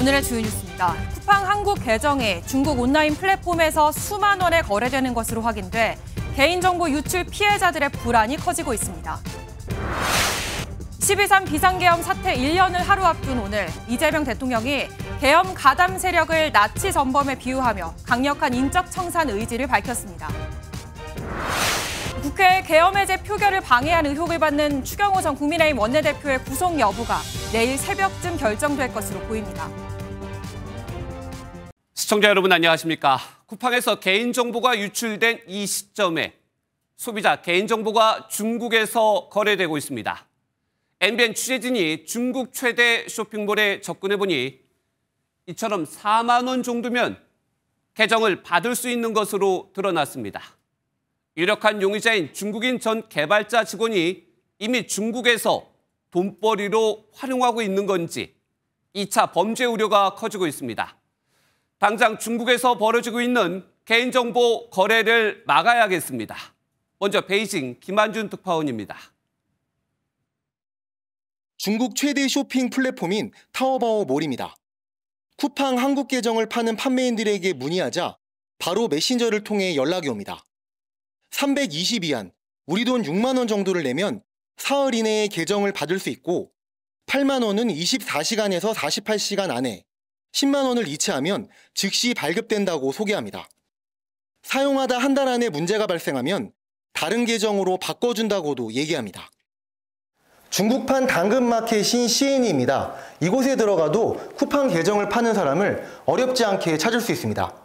오늘의 주요 뉴스입니다. 쿠팡 한국 계정이 중국 온라인 플랫폼에서 수만 원에 거래되는 것으로 확인돼 개인정보 유출 피해자들의 불안이 커지고 있습니다. 12.3 비상계엄 사태 1년을 하루 앞둔 오늘 이재명 대통령이 계엄 가담 세력을 나치 전범에 비유하며 강력한 인적 청산 의지를 밝혔습니다. 국회 계엄 해제 표결을 방해한 의혹을 받는 추경호 전 국민의힘 원내대표의 구속 여부가 내일 새벽쯤 결정될 것으로 보입니다. 시청자 여러분 안녕하십니까? 쿠팡에서 개인정보가 유출된 이 시점에 소비자 개인정보가 중국에서 거래되고 있습니다. MBN 취재진이 중국 최대 쇼핑몰에 접근해보니 이처럼 4만 원 정도면 계정을 받을 수 있는 것으로 드러났습니다. 유력한 용의자인 중국인 전 개발자 직원이 이미 중국에서 돈벌이로 활용하고 있는 건지 2차 범죄 우려가 커지고 있습니다. 당장 중국에서 벌어지고 있는 개인정보 거래를 막아야겠습니다. 먼저 베이징 김한준 특파원입니다. 중국 최대 쇼핑 플랫폼인 타오바오몰입니다. 쿠팡 한국 계정을 파는 판매인들에게 문의하자 바로 메신저를 통해 연락이 옵니다. 322안, 우리 돈 6만 원 정도를 내면 사흘 이내에 계정을 받을 수 있고 8만 원은 24시간에서 48시간 안에, 10만 원을 이체하면 즉시 발급된다고 소개합니다. 사용하다 한 달 안에 문제가 발생하면 다른 계정으로 바꿔준다고도 얘기합니다. 중국판 당근마켓인 시엔이입니다. 이곳에 들어가도 쿠팡 계정을 파는 사람을 어렵지 않게 찾을 수 있습니다.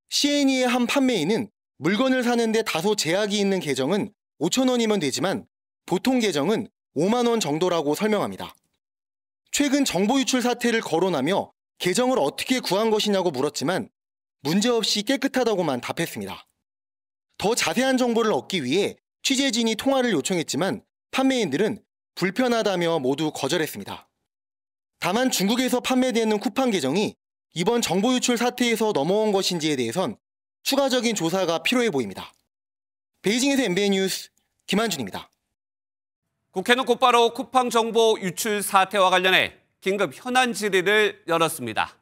시엔이의 한 판매인은 물건을 사는데 다소 제약이 있는 계정은 5천 원이면 되지만 보통 계정은 5만 원 정도라고 설명합니다. 최근 정보 유출 사태를 거론하며 계정을 어떻게 구한 것이냐고 물었지만 문제없이 깨끗하다고만 답했습니다. 더 자세한 정보를 얻기 위해 취재진이 통화를 요청했지만 판매인들은 불편하다며 모두 거절했습니다. 다만 중국에서 판매되는 쿠팡 계정이 이번 정보 유출 사태에서 넘어온 것인지에 대해선 추가적인 조사가 필요해 보입니다. 베이징에서 MBN 뉴스 김한준입니다. 국회는 곧바로 쿠팡 정보 유출 사태와 관련해 긴급 현안 질의를 열었습니다.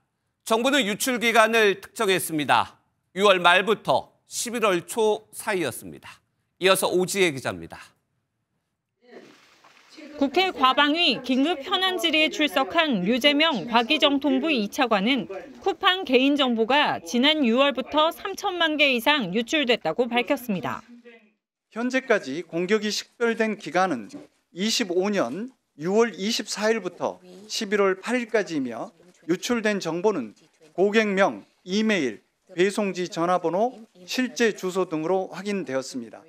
정부는 유출 기간을 특정했습니다. 6월 말부터 11월 초 사이였습니다. 이어서 오지혜 기자입니다. 국회 과방위 긴급 현안 질의에 출석한 류재명 과기정통부 2차관은 쿠팡 개인정보가 지난 6월부터 3천만 개 이상 유출됐다고 밝혔습니다. 현재까지 공격이 식별된 기간은 25년 6월 24일부터 11월 8일까지이며 유출된 정보는 고객명, 이메일, 배송지 전화번호, 실제 주소 등으로 확인되었습니다.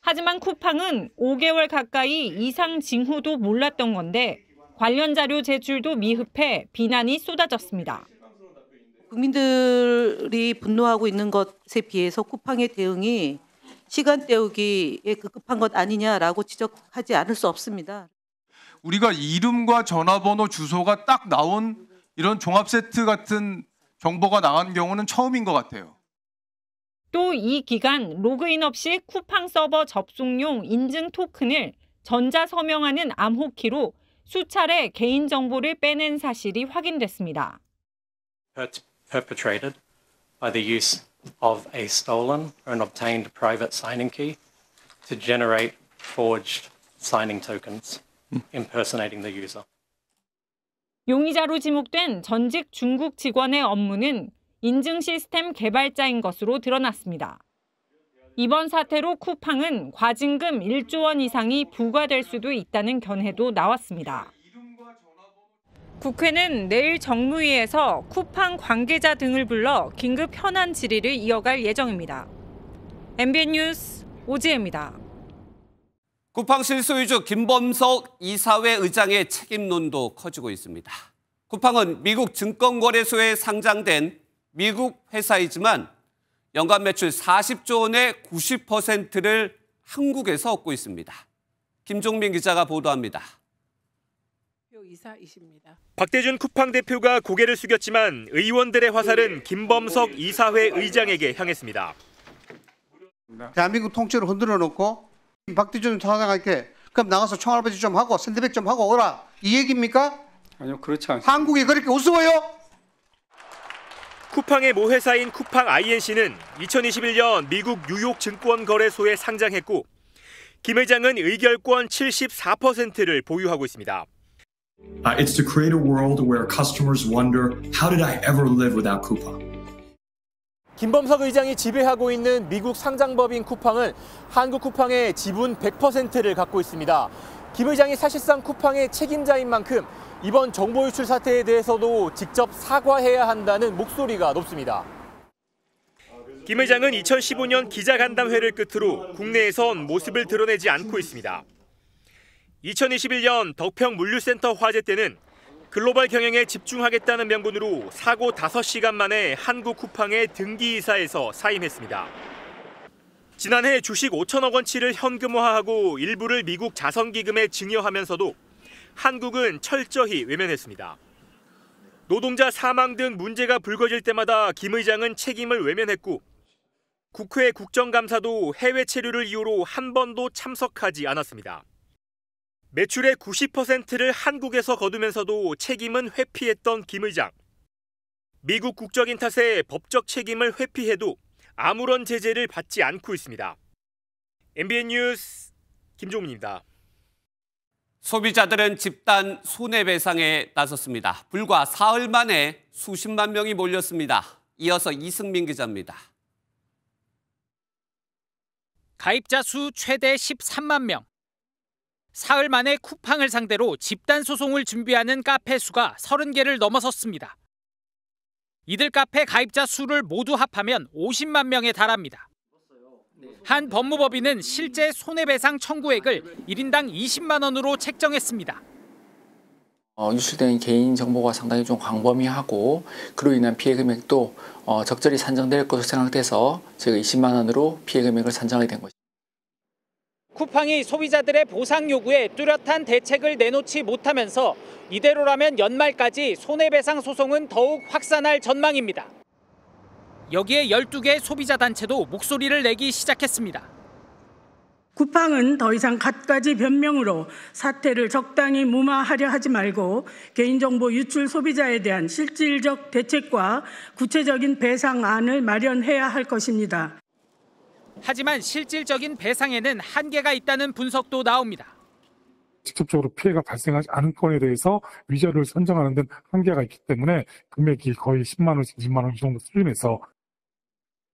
하지만 쿠팡은 5개월 가까이 이상 징후도 몰랐던 건데 관련 자료 제출도 미흡해 비난이 쏟아졌습니다. 국민들이 분노하고 있는 것에 비해서 쿠팡의 대응이 시간 때우기에 급급한 것 아니냐라고 지적하지 않을 수 없습니다. 우리가 이름과 전화번호, 주소가 딱 나온 이런 종합 세트 같은 정보가 나간 경우는 처음인 것 같아요. 또 이 기간 로그인 없이 쿠팡 서버 접속용 인증 토큰을 전자서명하는 암호키로 수차례 개인정보를 빼낸 사실이 확인됐습니다. Perpetrated by the use of a stolen and obtained private signing key to generate forged signing tokens, impersonating the user. 용의자로 지목된 전직 중국 직원의 업무는 인증 시스템 개발자인 것으로 드러났습니다. 이번 사태로 쿠팡은 과징금 1조 원 이상이 부과될 수도 있다는 견해도 나왔습니다. 국회는 내일 정무위에서 쿠팡 관계자 등을 불러 긴급 현안 질의를 이어갈 예정입니다. MBN 뉴스 오지혜입니다. 쿠팡 실소유주 김범석 이사회 의장의 책임론도 커지고 있습니다. 쿠팡은 미국 증권거래소에 상장된 미국 회사이지만 연간 매출 40조 원의 90%를 한국에서 얻고 있습니다. 김종민 기자가 보도합니다. 박대준 쿠팡 대표가 고개를 숙였지만 의원들의 화살은 김범석 이사회 의장에게 향했습니다. 대한민국 통째로 흔들어 놓고 박대준 사장한테 그럼 나가서 총알바지 좀 하고 샌드백 좀 하고 오라 이 얘기입니까? 아니요, 그렇지 않습니다. 한국이 그렇게 우스워요? 쿠팡의 모 회사인 쿠팡 INC는 2021년 미국 뉴욕 증권거래소에 상장했고 김 회장은 의결권 74%를 보유하고 있습니다. It's to create a world where customers wonder, how did I ever live without Coupang? 김범석 의장이 지배하고 있는 미국 상장법인 쿠팡은 한국 쿠팡의 지분 100%를 갖고 있습니다. 김 의장이 사실상 쿠팡의 책임자인 만큼 이번 정보 유출 사태에 대해서도 직접 사과해야 한다는 목소리가 높습니다. 김 회장은 2015년 기자간담회를 끝으로 국내에선 모습을 드러내지 않고 있습니다. 2021년 덕평 물류센터 화재 때는 글로벌 경영에 집중하겠다는 명분으로 사고 5시간 만에 한국 쿠팡의 등기이사에서 사임했습니다. 지난해 주식 5천억 원치를 현금화하고 일부를 미국 자선기금에 증여하면서도 한국은 철저히 외면했습니다. 노동자 사망 등 문제가 불거질 때마다 김 의장은 책임을 외면했고 국회 국정감사도 해외 체류를 이유로 한 번도 참석하지 않았습니다. 매출의 90%를 한국에서 거두면서도 책임은 회피했던 김 의장. 미국 국적인 탓에 법적 책임을 회피해도 아무런 제재를 받지 않고 있습니다. MBN 뉴스 김종민입니다. 소비자들은 집단 손해배상에 나섰습니다. 불과 사흘 만에 수십만 명이 몰렸습니다. 이어서 이승민 기자입니다. 가입자 수 최대 13만 명. 사흘 만에 쿠팡을 상대로 집단 소송을 준비하는 카페 수가 30개를 넘어섰습니다. 이들 카페 가입자 수를 모두 합하면 50만 명에 달합니다. 한 법무법인은 실제 손해배상 청구액을 1인당 20만 원으로 책정했습니다. 유출된 개인정보가 상당히 좀 광범위하고 그로 인한 피해 금액도 적절히 산정될 것으로 생각돼서 저희가 20만 원으로 피해 금액을 산정하게 된 것입니다. 쿠팡이 소비자들의 보상 요구에 뚜렷한 대책을 내놓지 못하면서 이대로라면 연말까지 손해배상 소송은 더욱 확산할 전망입니다. 여기에 12개 소비자 단체도 목소리를 내기 시작했습니다. 쿠팡은 더 이상 갖가지 변명으로 사태를 적당히 무마하려 하지 말고 개인정보 유출 소비자에 대한 실질적 대책과 구체적인 배상안을 마련해야 할 것입니다. 하지만 실질적인 배상에는 한계가 있다는 분석도 나옵니다. 직접적으로 피해가 발생하지 않은 건에 대해서 위자료를 선정하는 데는 한계가 있기 때문에 금액이 거의 10만 원씩 20만 원 정도 수준에서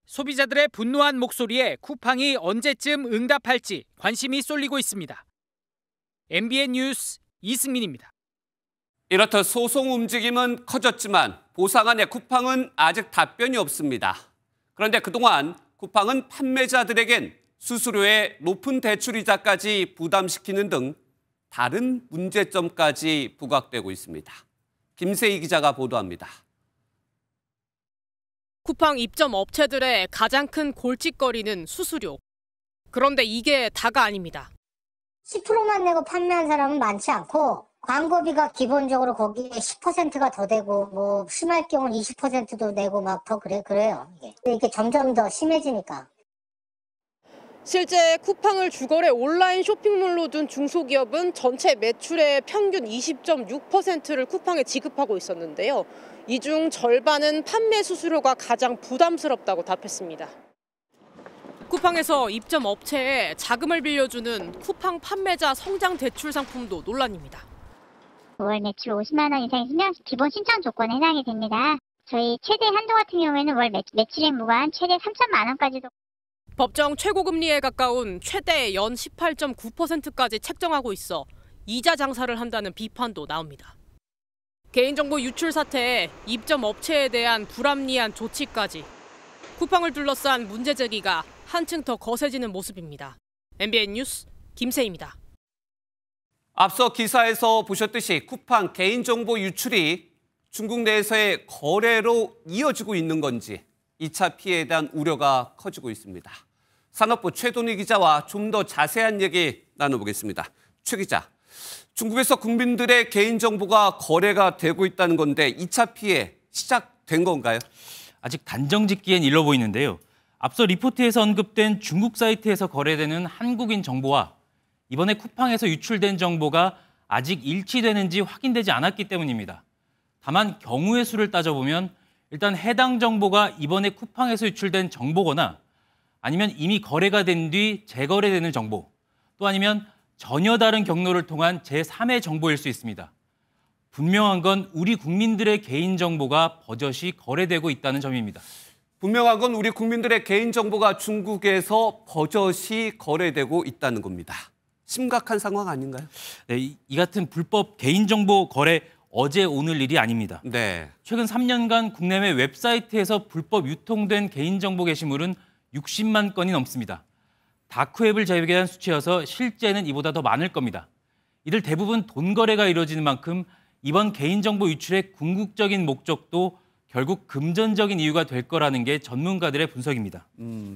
소비자들의 분노한 목소리에 쿠팡이 언제쯤 응답할지 관심이 쏠리고 있습니다. MBN 뉴스 이승민입니다. 이렇듯 소송 움직임은 커졌지만 보상안에 쿠팡은 아직 답변이 없습니다. 그런데 그동안 쿠팡은 판매자들에겐 수수료의 높은 대출이자까지 부담시키는 등 다른 문제점까지 부각되고 있습니다. 김세희 기자가 보도합니다. 쿠팡 입점 업체들의 가장 큰 골칫거리는 수수료. 그런데 이게 다가 아닙니다. 10%만 내고 판매한 사람은 많지 않고 광고비가 기본적으로 거기에 10%가 더 되고 뭐 심할 경우는 20%도 내고 막 더 그래요. 이게 점점 더 심해지니까. 실제 쿠팡을 주거래 온라인 쇼핑몰로 둔 중소기업은 전체 매출의 평균 20.6%를 쿠팡에 지급하고 있었는데요. 이 중 절반은 판매 수수료가 가장 부담스럽다고 답했습니다. 쿠팡에서 입점 업체에 자금을 빌려주는 쿠팡 판매자 성장 대출 상품도 논란입니다. 월 매출 50만 원 이상 있으면 기본 신청 조건에 해당이 됩니다. 저희 최대 한도 같은 경우에는 월 매출액 무관 최대 3천만 원까지도. 법정 최고금리에 가까운 최대 연 18.9%까지 책정하고 있어 이자 장사를 한다는 비판도 나옵니다. 개인정보 유출 사태에 입점 업체에 대한 불합리한 조치까지 쿠팡을 둘러싼 문제 제기가 한층 더 거세지는 모습입니다. MBN 뉴스 김세희입니다. 앞서 기사에서 보셨듯이 쿠팡 개인정보 유출이 중국 내에서의 거래로 이어지고 있는 건지 2차 피해에 대한 우려가 커지고 있습니다. 산업부 최돈희 기자와 좀 더 자세한 얘기 나눠보겠습니다. 최 기자, 중국에서 국민들의 개인정보가 거래가 되고 있다는 건데 2차 피해 시작된 건가요? 아직 단정 짓기엔 일러 보이는데요. 앞서 리포트에서 언급된 중국 사이트에서 거래되는 한국인 정보와 이번에 쿠팡에서 유출된 정보가 아직 일치되는지 확인되지 않았기 때문입니다. 다만 경우의 수를 따져보면 일단 해당 정보가 이번에 쿠팡에서 유출된 정보거나 아니면 이미 거래가 된 뒤 재거래되는 정보, 또 아니면 전혀 다른 경로를 통한 제3의 정보일 수 있습니다. 분명한 건 우리 국민들의 개인정보가 버젓이 거래되고 있다는 점입니다. 분명한 건 우리 국민들의 개인정보가 중국에서 버젓이 거래되고 있다는 겁니다. 심각한 상황 아닌가요? 네, 이 같은 불법 개인정보 거래 어제 오늘 일이 아닙니다. 네. 최근 3년간 국내외 웹사이트에서 불법 유통된 개인정보 게시물은 60만 건이 넘습니다. 다크웹을 재개한 수치여서 실제는 이보다 더 많을 겁니다. 이들 대부분 돈 거래가 이루어지는 만큼 이번 개인정보 유출의 궁극적인 목적도 결국 금전적인 이유가 될 거라는 게 전문가들의 분석입니다.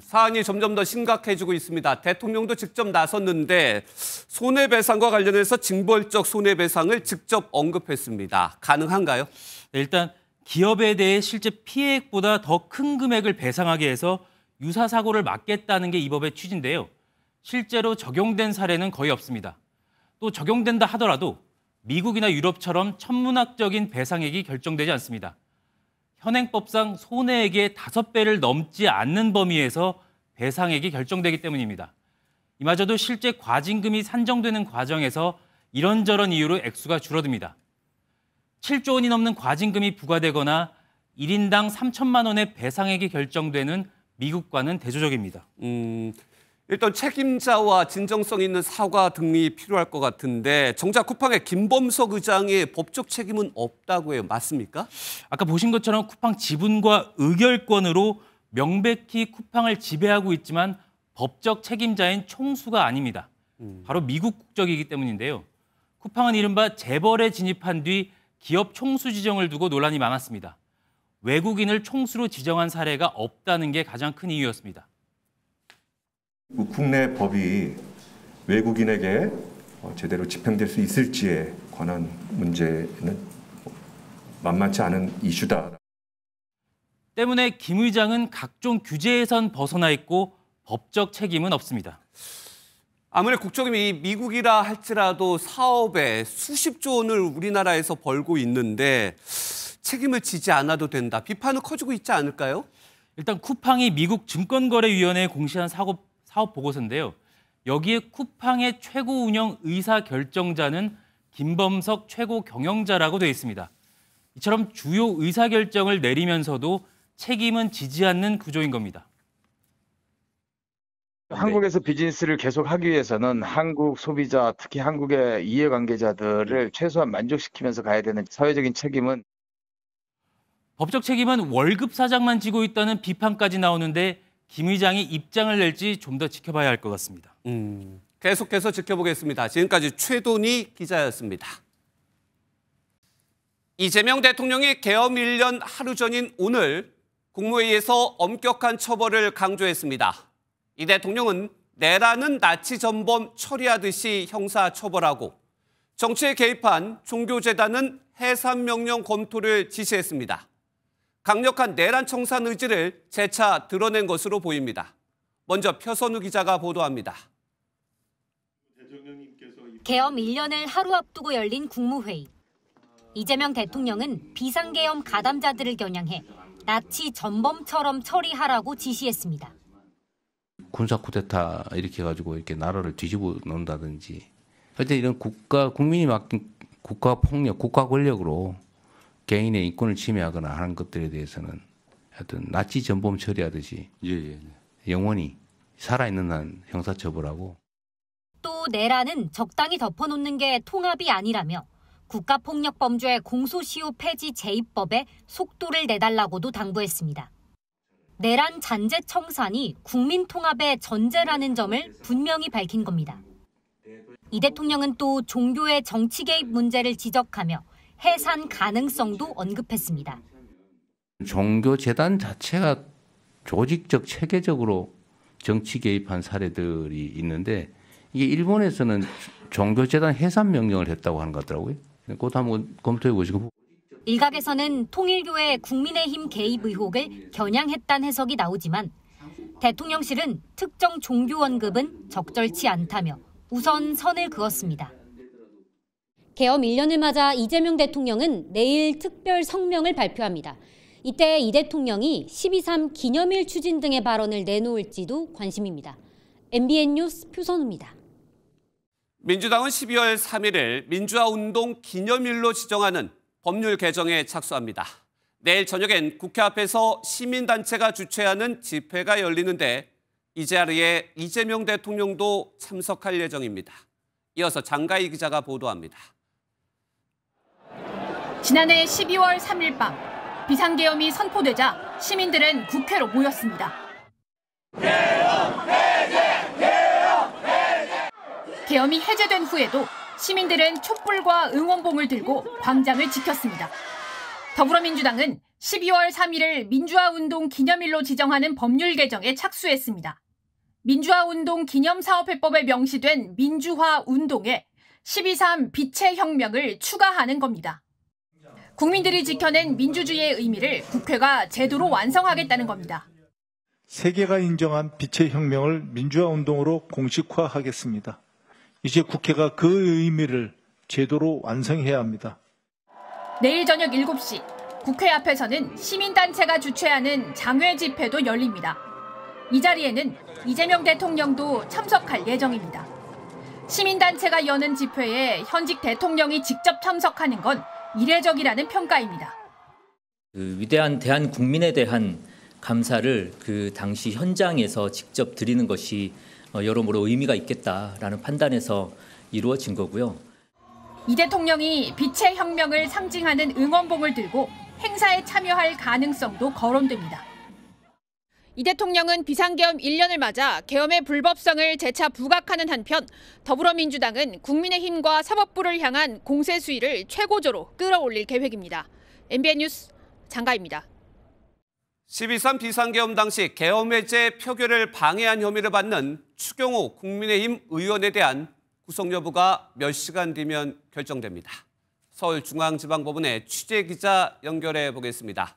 사안이 점점 더 심각해지고 있습니다. 대통령도 직접 나섰는데 손해배상과 관련해서 징벌적 손해배상을 직접 언급했습니다. 가능한가요? 네, 일단 기업에 대해 실제 피해액보다 더 큰 금액을 배상하게 해서 유사 사고를 막겠다는 게 이 법의 취지인데요. 실제로 적용된 사례는 거의 없습니다. 또 적용된다 하더라도 미국이나 유럽처럼 천문학적인 배상액이 결정되지 않습니다. 현행법상 손해액의 5배를 넘지 않는 범위에서 배상액이 결정되기 때문입니다. 이마저도 실제 과징금이 산정되는 과정에서 이런저런 이유로 액수가 줄어듭니다. 7조 원이 넘는 과징금이 부과되거나 1인당 3천만 원의 배상액이 결정되는 미국과는 대조적입니다. 일단 책임자와 진정성 있는 사과 등이 필요할 것 같은데 정작 쿠팡의 김범석 의장의 법적 책임은 없다고 해요. 맞습니까? 아까 보신 것처럼 쿠팡 지분과 의결권으로 명백히 쿠팡을 지배하고 있지만 법적 책임자인 총수가 아닙니다. 바로 미국 국적이기 때문인데요. 쿠팡은 이른바 재벌에 진입한 뒤 기업 총수 지정을 두고 논란이 많았습니다. 외국인을 총수로 지정한 사례가 없다는 게 가장 큰 이유였습니다. 국내 법이 외국인에게 제대로 집행될 수 있을지에 관한 문제는 만만치 않은 이슈다. 때문에 김 의장은 각종 규제에선 벗어나 있고 법적 책임은 없습니다. 아무리 국적이 미국이라 할지라도 사업에 수십조 원을 우리나라에서 벌고 있는데 책임을 지지 않아도 된다. 비판은 커지고 있지 않을까요? 일단 쿠팡이 미국 증권거래위원회에 공시한 사업 보고서인데요. 여기에 쿠팡의 최고 운영 의사결정자는 김범석 최고 경영자라고 되어 있습니다. 이처럼 주요 의사결정을 내리면서도 책임은 지지 않는 구조인 겁니다. 한국에서 비즈니스를 계속하기 위해서는 한국 소비자, 특히 한국의 이해관계자들을 최소한 만족시키면서 가야 되는 사회적인 책임은 법적 책임은 월급 사장만 지고 있다는 비판까지 나오는데 김 의장이 입장을 낼지 좀 더 지켜봐야 할 것 같습니다. 계속해서 지켜보겠습니다. 지금까지 최돈희 기자였습니다. 이재명 대통령이 계엄 1년 하루 전인 오늘 국무회의에서 엄격한 처벌을 강조했습니다. 이 대통령은 내라는 나치 전범 처리하듯이 형사처벌하고 정치에 개입한 종교재단은 해산명령 검토를 지시했습니다. 강력한 내란 청산 의지를 재차 드러낸 것으로 보입니다. 먼저 표선우 기자가 보도합니다. 계엄 1년을 하루 앞두고 열린 국무회의. 이재명 대통령은 비상계엄 가담자들을 겨냥해 나치 전범처럼 처리하라고 지시했습니다. 군사 쿠데타 이렇게 해가지고 이렇게 나라를 뒤집어 놓는다든지 하여튼 이런 국민이 맡긴 국가 폭력, 국가 권력으로 개인의 인권을 침해하거나 하는 것들에 대해서는 하여튼 나치 전범 처리하듯이 영원히 살아있는 한 형사처벌하고 또 내라는 적당히 덮어놓는 게 통합이 아니라며 국가폭력범죄 공소시효 폐지 제2법에 속도를 내달라고도 당부했습니다. 내란 잔재 청산이 국민 통합의 전제라는 점을 분명히 밝힌 겁니다. 이 대통령은 또 종교의 정치 개입 문제를 지적하며 해산 가능성도 언급했습니다. 종교재단 자체가 조직적, 체계적으로 정치 개입한 사례들이 있는데 이게 일본에서는 종교재단 해산 명령을 했다고 하는 것 같더라고요. 그것도 한번 검토해 보시고. 일각에서는 통일교의 국민의힘 개입 의혹을 겨냥했다는 해석이 나오지만 대통령실은 특정 종교 언급은 적절치 않다며 우선 선을 그었습니다. 개엄 1년을 맞아 이재명 대통령은 내일 특별 성명을 발표합니다. 이때 이 대통령이 12.3 기념일 추진 등의 발언을 내놓을지도 관심입니다. MBN 뉴스 표선우입니다. 민주당은 12월 3일을 민주화운동 기념일로 지정하는 법률 개정에 착수합니다. 내일 저녁엔 국회 앞에서 시민단체가 주최하는 집회가 열리는데 이 자리에 이재명 대통령도 참석할 예정입니다. 이어서 장가희 기자가 보도합니다. 지난해 12월 3일 밤 비상계엄이 선포되자 시민들은 국회로 모였습니다. 계엄이 해제된 후에도 시민들은 촛불과 응원봉을 들고 광장을 지켰습니다. 더불어민주당은 12월 3일을 민주화운동 기념일로 지정하는 법률 개정에 착수했습니다. 민주화운동 기념사업회법에 명시된 민주화운동에 12.3 빛의 혁명을 추가하는 겁니다. 국민들이 지켜낸 민주주의의 의미를 국회가 제도로 완성하겠다는 겁니다. 세계가 인정한 빛의 혁명을 민주화운동으로 공식화하겠습니다. 이제 국회가 그 의미를 제도로 완성해야 합니다. 내일 저녁 7시 국회 앞에서는 시민단체가 주최하는 장외 집회도 열립니다. 이 자리에는 이재명 대통령도 참석할 예정입니다. 시민단체가 여는 집회에 현직 대통령이 직접 참석하는 건 이례적이라는 평가입니다. 위대한 대한국민에 대한 감사를 그 당시 현장에서 직접 드리는 것이 여러모로 의미가 있겠다라는 판단에서 이루어진 거고요. 이 대통령이 빛의 혁명을 상징하는 응원봉을 들고 행사에 참여할 가능성도 거론됩니다. 이 대통령은 비상계엄 1년을 맞아 계엄의 불법성을 재차 부각하는 한편 더불어민주당은 국민의힘과 사법부를 향한 공세 수위를 최고조로 끌어올릴 계획입니다. MBN 뉴스 장가희입니다. 12.3 비상계엄 당시 계엄 해제 표결을 방해한 혐의를 받는 추경호 국민의힘 의원에 대한 구속 여부가 몇 시간 뒤면 결정됩니다. 서울중앙지방법원의 취재기자 연결해 보겠습니다.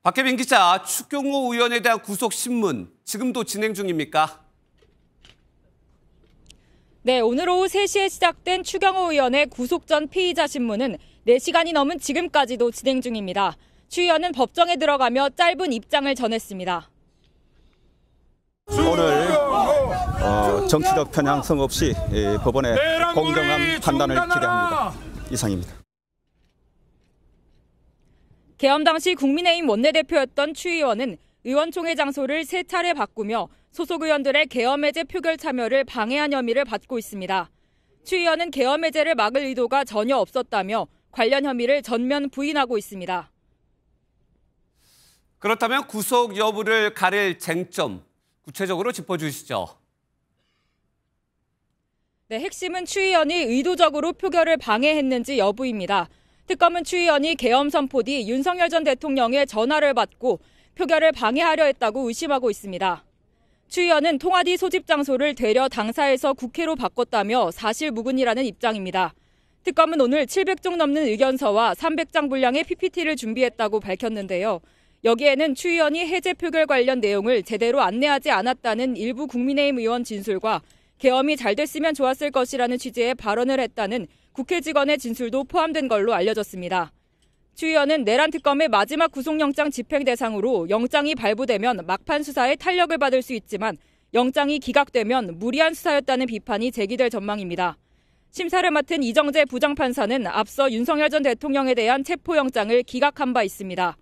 박혜빈 기자, 추경호 의원에 대한 구속 신문 지금도 진행 중입니까? 네, 오늘 오후 3시에 시작된 추경호 의원의 구속 전 피의자 신문은 4시간이 넘은 지금까지도 진행 중입니다. 추 의원은 법정에 들어가며 짧은 입장을 전했습니다. 오늘 정치적 편향성 없이 법원의 공정한 판단을 기대합니다. 이상입니다. 계엄 당시 국민의힘 원내대표였던 추 의원은 의원총회 장소를 3차례 바꾸며 소속 의원들의 계엄 해제 표결 참여를 방해한 혐의를 받고 있습니다. 추 의원은 계엄 해제를 막을 의도가 전혀 없었다며 관련 혐의를 전면 부인하고 있습니다. 그렇다면 구속 여부를 가릴 쟁점, 구체적으로 짚어주시죠. 네, 핵심은 추 의원이 의도적으로 표결을 방해했는지 여부입니다. 특검은 추 의원이 계엄 선포 뒤 윤석열 전 대통령의 전화를 받고 표결을 방해하려 했다고 의심하고 있습니다. 추 의원은 통화 뒤 소집 장소를 되려 당사에서 국회로 바꿨다며 사실무근이라는 입장입니다. 특검은 오늘 700종 넘는 의견서와 300장 분량의 PPT를 준비했다고 밝혔는데요. 여기에는 추 의원이 해제 표결 관련 내용을 제대로 안내하지 않았다는 일부 국민의힘 의원 진술과 계엄이 잘 됐으면 좋았을 것이라는 취지의 발언을 했다는 국회 직원의 진술도 포함된 걸로 알려졌습니다. 추 의원은 내란 특검의 마지막 구속영장 집행 대상으로 영장이 발부되면 막판 수사에 탄력을 받을 수 있지만 영장이 기각되면 무리한 수사였다는 비판이 제기될 전망입니다. 심사를 맡은 이정재 부장판사는 앞서 윤석열 전 대통령에 대한 체포영장을 기각한 바 있습니다.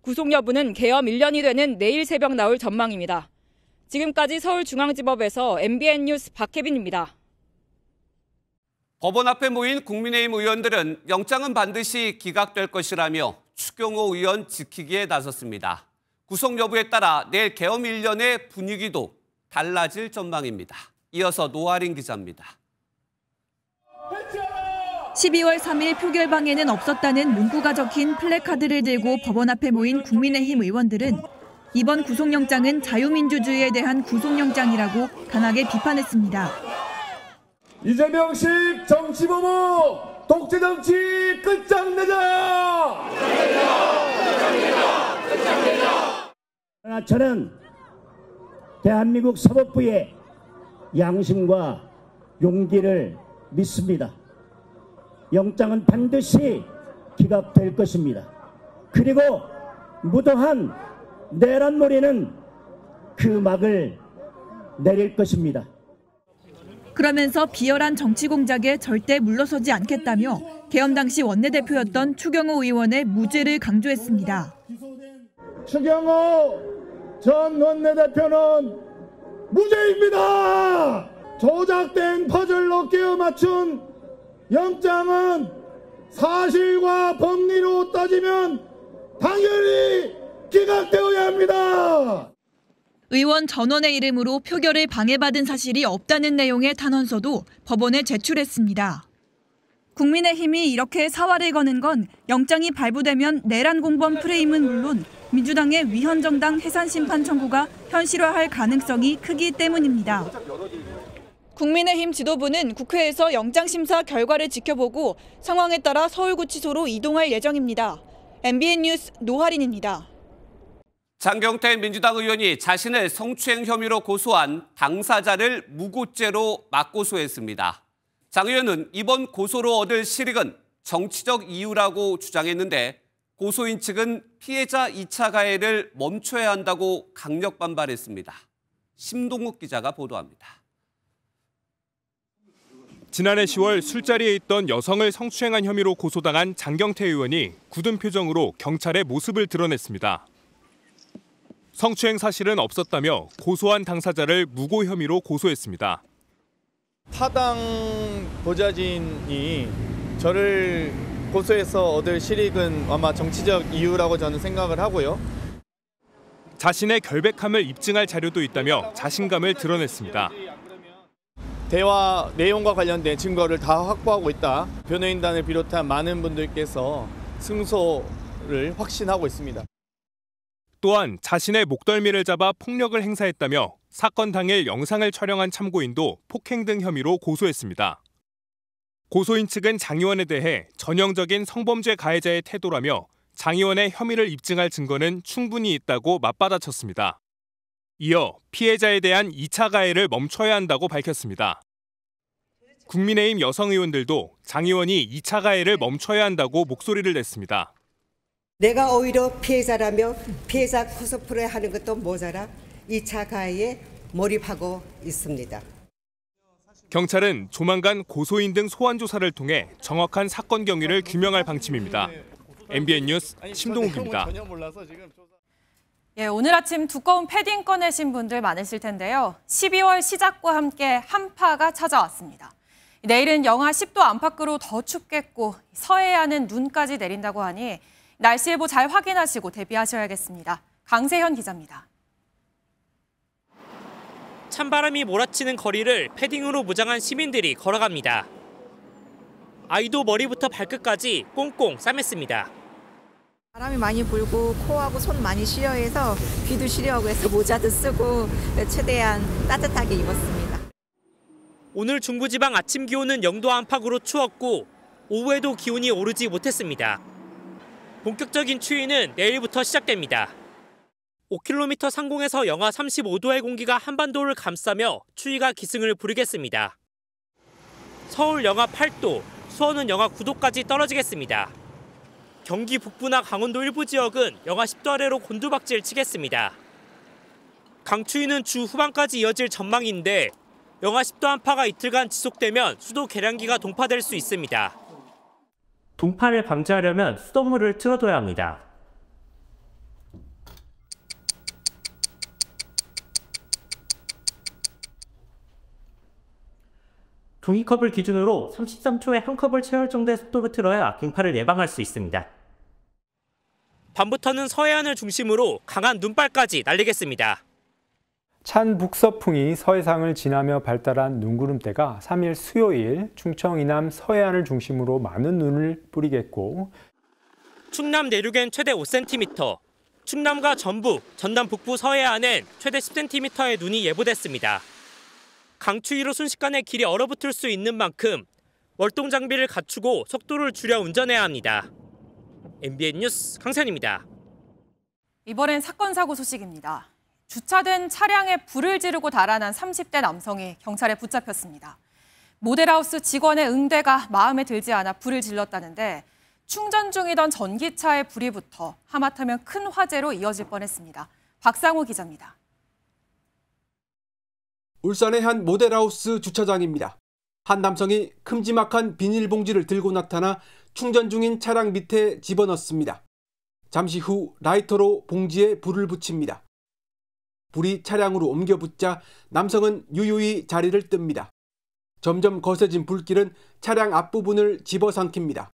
구속 여부는 계엄 1년이 되는 내일 새벽 나올 전망입니다. 지금까지 서울중앙지법에서 MBN 뉴스 박혜빈입니다. 법원 앞에 모인 국민의힘 의원들은 영장은 반드시 기각될 것이라며 추경호 의원 지키기에 나섰습니다. 구속 여부에 따라 내일 계엄 1년의 분위기도 달라질 전망입니다. 이어서 노아린 기자입니다. 12월 3일 표결 방해는 없었다는 문구가 적힌 플래카드를 들고 법원 앞에 모인 국민의힘 의원들은 이번 구속영장은 자유민주주의에 대한 구속영장이라고 강하게 비판했습니다. 이재명식 정치보복, 독재정치 끝장내자! 그러나 저는 대한민국 사법부의 양심과 용기를 믿습니다. 영장은 반드시 기각될 것입니다. 그리고 무도한 내란몰이는 그 막을 내릴 것입니다. 그러면서 비열한 정치 공작에 절대 물러서지 않겠다며 계엄 당시 원내대표였던 추경호 의원의 무죄를 강조했습니다. 추경호 전 원내대표는 무죄입니다. 조작된 퍼즐로 끼워 맞춘 영장은 사실과 법리로 따지면 당연히 기각되어야 합니다. 의원 전원의 이름으로 표결을 방해받은 사실이 없다는 내용의 탄원서도 법원에 제출했습니다. 국민의힘이 이렇게 사활을 거는 건 영장이 발부되면 내란 공범 프레임은 물론 민주당의 위헌정당 해산심판 청구가 현실화할 가능성이 크기 때문입니다. 국민의힘 지도부는 국회에서 영장심사 결과를 지켜보고 상황에 따라 서울구치소로 이동할 예정입니다. MBN 뉴스 노하린입니다. 장경태 민주당 의원이 자신을 성추행 혐의로 고소한 당사자를 무고죄로 맞고소했습니다. 장 의원은 이번 고소로 얻을 실익은 정치적 이유라고 주장했는데 고소인 측은 피해자 2차 가해를 멈춰야 한다고 강력 반발했습니다. 심동욱 기자가 보도합니다. 지난해 10월 술자리에 있던 여성을 성추행한 혐의로 고소당한 장경태 의원이 굳은 표정으로 경찰에 모습을 드러냈습니다. 성추행 사실은 없었다며 고소한 당사자를 무고 혐의로 고소했습니다. 타당 보좌진이 저를 고소해서 얻을 실익은 아마 정치적 이유라고 저는 생각을 하고요. 자신의 결백함을 입증할 자료도 있다며 자신감을 드러냈습니다. 대화 내용과 관련된 증거를 다 확보하고 있다. 변호인단을 비롯한 많은 분들께서 승소를 확신하고 있습니다. 또한 자신의 목덜미를 잡아 폭력을 행사했다며 사건 당일 영상을 촬영한 참고인도 폭행 등 혐의로 고소했습니다. 고소인 측은 장 의원에 대해 전형적인 성범죄 가해자의 태도라며 장 의원의 혐의를 입증할 증거는 충분히 있다고 맞받아쳤습니다. 이어 피해자에 대한 2차 가해를 멈춰야 한다고 밝혔습니다. 국민의힘 여성 의원들도 장 의원이 2차 가해를 멈춰야 한다고 목소리를 냈습니다. 내가 오히려 피해자라며 피해자 코스프레 하는 것도 모자라 2차 가해에 몰입하고 있습니다. 경찰은 조만간 고소인 등 소환 조사를 통해 정확한 사건 경위를 규명할 방침입니다. MBN 뉴스 심동욱입니다. 오늘 아침 두꺼운 패딩 꺼내신 분들 많으실 텐데요. 12월 시작과 함께 한파가 찾아왔습니다. 내일은 영하 10도 안팎으로 더 춥겠고 서해안은 눈까지 내린다고 하니 날씨예보 잘 확인하시고 대비하셔야겠습니다. 강세현 기자입니다. 찬바람이 몰아치는 거리를 패딩으로 무장한 시민들이 걸어갑니다. 아이도 머리부터 발끝까지 꽁꽁 싸맸습니다. 바람이 많이 불고 코하고 손 많이 시려해서 귀도 시려하고 해서 모자도 쓰고 최대한 따뜻하게 입었습니다. 오늘 중부지방 아침 기온은 0도 안팎으로 추웠고 오후에도 기온이 오르지 못했습니다. 본격적인 추위는 내일부터 시작됩니다. 5km 상공에서 영하 35도의 공기가 한반도를 감싸며 추위가 기승을 부리겠습니다. 서울 영하 8도, 수원은 영하 9도까지 떨어지겠습니다. 경기 북부나 강원도 일부 지역은 영하 10도 아래로 곤두박질 치겠습니다. 강추위는 주 후반까지 이어질 전망인데 영하 10도 한파가 이틀간 지속되면 수도 계량기가 동파될 수 있습니다. 동파를 방지하려면 수돗물을 틀어둬야 합니다. 종이컵을 기준으로 33초에 한 컵을 채울 정도의 속도로 틀어야 빙파를 예방할 수 있습니다. 밤부터는 서해안을 중심으로 강한 눈발까지 날리겠습니다. 찬 북서풍이 서해상을 지나며 발달한 눈구름대가 3일 수요일 충청 이남 서해안을 중심으로 많은 눈을 뿌리겠고 충남 내륙엔 최대 5cm, 충남과 전북, 전남 북부 서해안엔 최대 10cm의 눈이 예보됐습니다. 강추위로 순식간에 길이 얼어붙을 수 있는 만큼 월동 장비를 갖추고 속도를 줄여 운전해야 합니다. MBN 뉴스 강산입니다. 이번엔 사건 사고 소식입니다. 주차된 차량에 불을 지르고 달아난 30대 남성이 경찰에 붙잡혔습니다. 모델하우스 직원의 응대가 마음에 들지 않아 불을 질렀다는데 충전 중이던 전기차에 불이 붙어 하마터면 큰 화재로 이어질 뻔했습니다. 박상호 기자입니다. 울산의 한 모델하우스 주차장입니다. 한 남성이 큼지막한 비닐봉지를 들고 나타나 충전 중인 차량 밑에 집어넣습니다. 잠시 후 라이터로 봉지에 불을 붙입니다. 불이 차량으로 옮겨 붙자 남성은 유유히 자리를 뜹니다. 점점 거세진 불길은 차량 앞부분을 집어삼킵니다.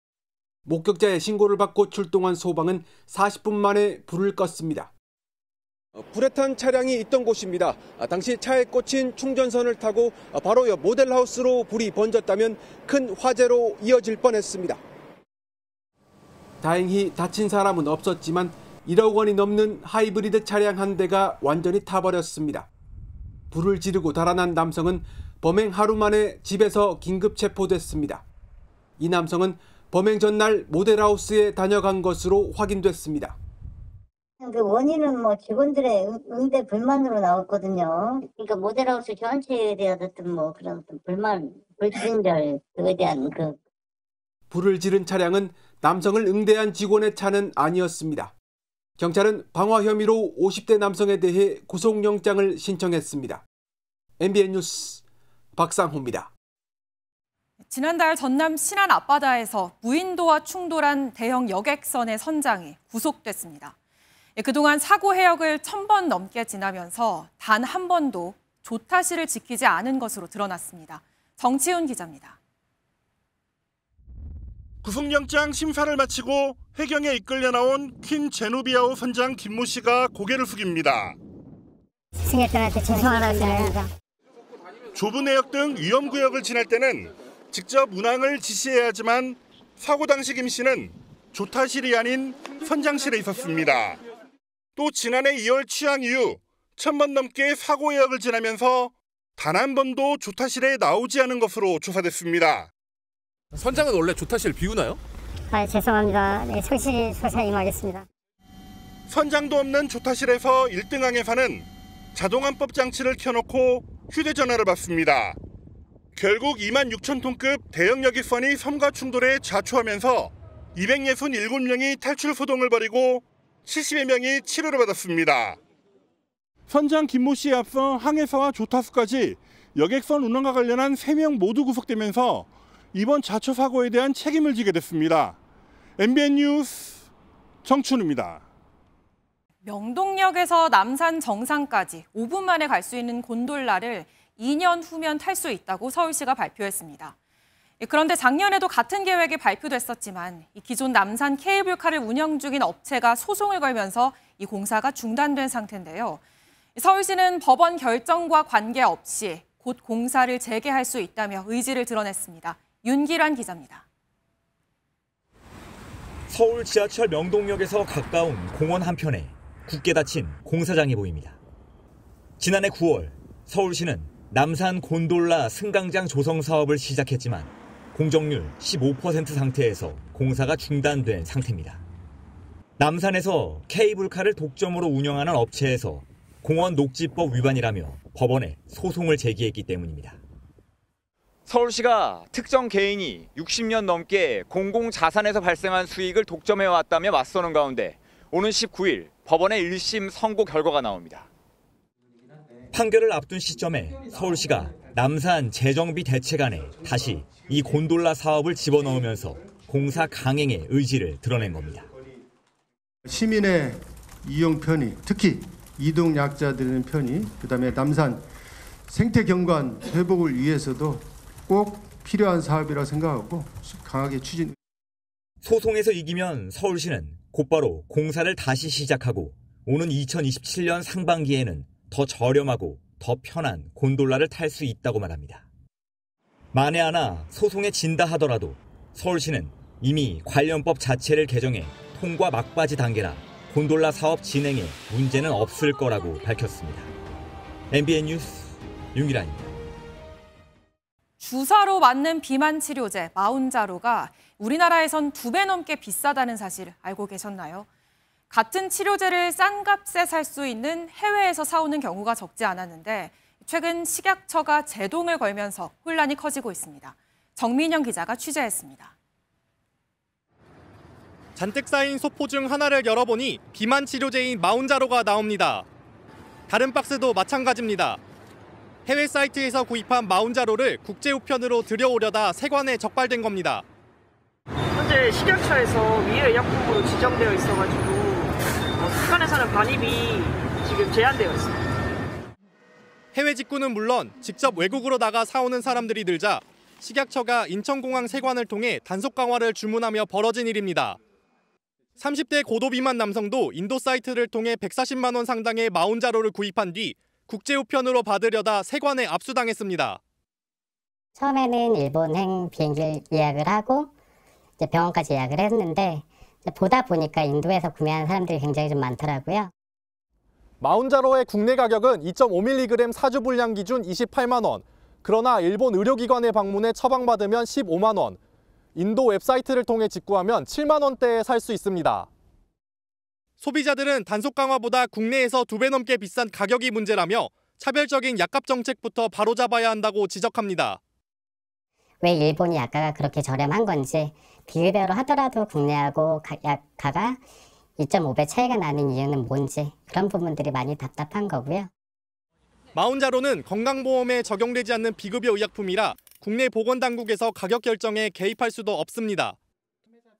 목격자의 신고를 받고 출동한 소방은 40분 만에 불을 껐습니다. 불에 탄 차량이 있던 곳입니다. 당시 차에 꽂힌 충전선을 타고 바로 옆 모델하우스로 불이 번졌다면 큰 화재로 이어질 뻔했습니다. 다행히 다친 사람은 없었지만 1억 원이 넘는 하이브리드 차량 한 대가 완전히 타버렸습니다. 불을 지르고 달아난 남성은 범행 하루 만에 집에서 긴급 체포됐습니다. 이 남성은 범행 전날 모델하우스에 다녀간 것으로 확인됐습니다. 그 원인은 뭐 직원들의 응대 불만으로 나왔거든요. 그러니까 모델하우스 전체에 대한 어떤 뭐 그런 불만, 불친절 그에 대한 불을 지른 차량은 남성을 응대한 직원의 차는 아니었습니다. 경찰은 방화 혐의로 50대 남성에 대해 구속영장을 신청했습니다. MBN 뉴스 박상호입니다. 지난달 전남 신안 앞바다에서 무인도와 충돌한 대형 여객선의 선장이 구속됐습니다. 그동안 사고 해역을 1000번 넘게 지나면서 단 한 번도 조타시를 지키지 않은 것으로 드러났습니다. 정치훈 기자입니다. 구속영장 심사를 마치고 해경에 이끌려 나온 퀸 제노비아호 선장 김모 씨가 고개를 숙입니다. 승객들한테 죄송하다고 생각합니다. 좁은 해역 등 위험구역을 지날 때는 직접 운항을 지시해야 하지만 사고 당시 김 씨는 조타실이 아닌 선장실에 있었습니다. 또 지난해 2월 취항 이후 1000번 넘게 사고 해역을 지나면서 단 한 번도 조타실에 나오지 않은 것으로 조사됐습니다. 선장은 원래 조타실 비우나요? 죄송합니다. 네, 성실히 조사 임하겠습니다. 선장도 없는 조타실에서 1등항에서는 자동안법 장치를 켜놓고 휴대전화를 받습니다. 결국 26,000톤급 대형 여객선이 섬과 충돌에 자초하면서 267명이 탈출 소동을 벌이고 70여 명이 치료를 받았습니다. 선장 김모 씨에 앞서 항해사와 조타수까지 여객선 운항과 관련한 3명 모두 구속되면서 이번 자초 사고에 대한 책임을 지게 됐습니다. MBN 뉴스 정춘우입니다. 명동역에서 남산 정상까지 5분 만에 갈 수 있는 곤돌라를 2년 후면 탈 수 있다고 서울시가 발표했습니다. 그런데 작년에도 같은 계획이 발표됐었지만 기존 남산 케이블카를 운영 중인 업체가 소송을 걸면서 이 공사가 중단된 상태인데요. 서울시는 법원 결정과 관계없이 곧 공사를 재개할 수 있다며 의지를 드러냈습니다. 윤기란 기자입니다. 서울 지하철 명동역에서 가까운 공원 한편에 굳게 닫힌 공사장이 보입니다. 지난해 9월 서울시는 남산 곤돌라 승강장 조성 사업을 시작했지만 공정률 15% 상태에서 공사가 중단된 상태입니다. 남산에서 케이블카를 독점으로 운영하는 업체에서 공원 녹지법 위반이라며 법원에 소송을 제기했기 때문입니다. 서울시가 특정 개인이 60년 넘게 공공자산에서 발생한 수익을 독점해왔다며 맞서는 가운데 오는 19일 법원의 1심 선고 결과가 나옵니다. 판결을 앞둔 시점에 서울시가 남산 재정비 대책안에 다시 이 곤돌라 사업을 집어넣으면서 공사 강행의 의지를 드러낸 겁니다. 시민의 이용 편의, 특히 이동 약자들의 편의, 그다음에 남산 생태 경관 회복을 위해서도 꼭 필요한 사업이라고 생각하고 강하게 추진. 소송에서 이기면 서울시는 곧바로 공사를 다시 시작하고 오는 2027년 상반기에는 더 저렴하고 더 편한 곤돌라를 탈 수 있다고 말합니다. 만에 하나 소송에 진다 하더라도 서울시는 이미 관련법 자체를 개정해 통과 막바지 단계라 곤돌라 사업 진행에 문제는 없을 거라고 밝혔습니다. MBN 뉴스 윤기란입니다. 주사로 맞는 비만 치료제 마운자로가 우리나라에선 2배 넘게 비싸다는 사실 알고 계셨나요? 같은 치료제를 싼 값에 살 수 있는 해외에서 사오는 경우가 적지 않았는데 최근 식약처가 제동을 걸면서 혼란이 커지고 있습니다. 정민영 기자가 취재했습니다. 잔뜩 쌓인 소포 중 하나를 열어보니 비만 치료제인 마운자로가 나옵니다. 다른 박스도 마찬가지입니다. 해외 사이트에서 구입한 마운자로를 국제 우편으로 들여오려다 세관에 적발된 겁니다. 현재 식약처에서 위해의약품으로 지정되어 있어가지고 세관에서는 반입이 지금 제한되어 있습니다. 해외 직구는 물론 직접 외국으로 나가 사오는 사람들이 늘자 식약처가 인천공항 세관을 통해 단속 강화를 주문하며 벌어진 일입니다. 30대 고도 비만 남성도 인도 사이트를 통해 140만 원 상당의 마운자로를 구입한 뒤 국제 우편으로 받으려다 세관에 압수당했습니다. 처음에는 일본행 비행기를 예약을 하고 이제 병원까지 예약을 했는데 보다 보니까 인도에서 구매하는 사람들이 굉장히 좀 많더라고요. 마운자로의 국내 가격은 2.5mg 사주 분량 기준 28만 원. 그러나 일본 의료기관에 방문해 처방받으면 15만 원. 인도 웹사이트를 통해 직구하면 7만 원대에 살 수 있습니다. 소비자들은 단속 강화보다 국내에서 2배 넘게 비싼 가격이 문제라며 차별적인 약값 정책부터 바로잡아야 한다고 지적합니다. 왜 일본이 약가가 그렇게 저렴한 건지 비교대로 하더라도 국내하고 약가가 2.5배 차이가 나는 이유는 뭔지 그런 부분들이 많이 답답한 거고요. 마운자로는 건강보험에 적용되지 않는 비급여 의약품이라 국내 보건당국에서 가격 결정에 개입할 수도 없습니다.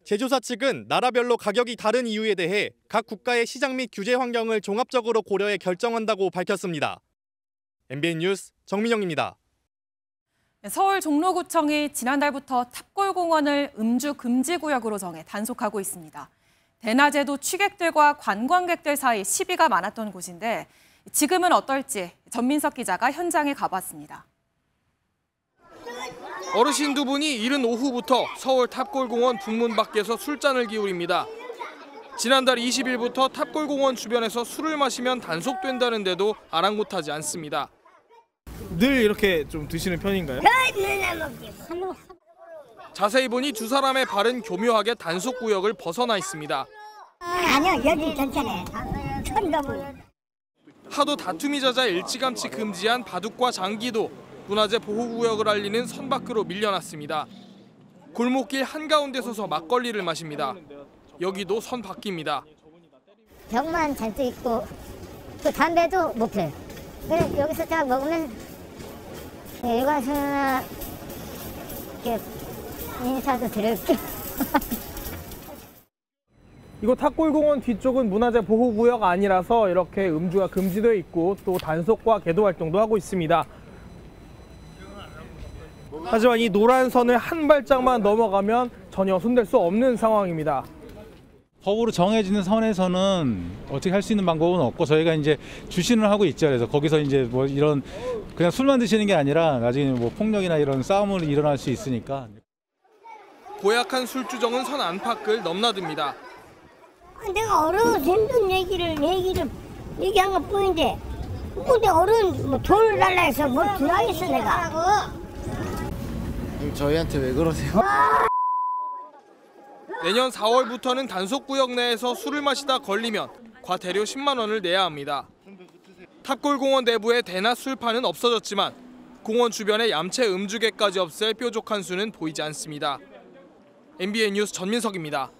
제조사 측은 나라별로 가격이 다른 이유에 대해 각 국가의 시장 및 규제 환경을 종합적으로 고려해 결정한다고 밝혔습니다. MBN 뉴스 정민영입니다. 서울 종로구청이 지난달부터 탑골공원을 음주 금지 구역으로 정해 단속하고 있습니다. 대낮에도 취객들과 관광객들 사이 시비가 많았던 곳인데 지금은 어떨지 전민석 기자가 현장에 가봤습니다. 어르신 두 분이 이른 오후부터 서울 탑골공원 북문 밖에서 술잔을 기울입니다. 지난달 20일부터 탑골공원 주변에서 술을 마시면 단속된다는데도 아랑곳하지 않습니다. 늘 이렇게 좀 드시는 편인가요? 자세히 보니 두 사람의 발은 교묘하게 단속 구역을 벗어나 있습니다. 아니요, 여기 괜찮아요. 천 넘어요. 하도 다툼이 잦아 일찌감치 금지한 바둑과 장기도 문화재 보호구역을 알리는 선 밖으로 밀려났습니다. 골목길 한가운데 서서 막걸리를 마십니다. 여기도 선 밖입니다. 병만 잔뜩 있고 또 담배도 못 펴요. 그래 여기서 딱 먹으면 일관수나 이렇게 인사도 드릴게. 이곳 탑골공원 뒤쪽은 문화재 보호구역 아니라서 이렇게 음주가 금지되어 있고 또 단속과 계도 활동도 하고 있습니다. 하지만 이 노란 선을 한 발짝만 넘어가면 전혀 손댈 수 없는 상황입니다. 법으로 정해지는 선에서는 어떻게 할 수 있는 방법은 없고 저희가 이제 주시는 하고 있죠. 그래서 거기서 이제 뭐 이런 그냥 술만 드시는 게 아니라 나중에 뭐 폭력이나 이런 싸움을 일어날 수 있으니까. 고약한 술주정은 선 안팎을 넘나듭니다. 내가 어려워서 힘든 얘기를 얘기한 것 뿐인데 근데 어른 뭐 돈을 달라 해서 뭘 들어야겠어 내가. 저희한테 왜 그러세요? 내년 4월부터는 단속구역 내에서 술을 마시다 걸리면 과태료 10만 원을 내야 합니다. 탑골공원 내부에 대낮 술판은 없어졌지만 공원 주변에 얌체 음주객까지 없앨 뾰족한 수는 보이지 않습니다. MBN 뉴스 전민석입니다.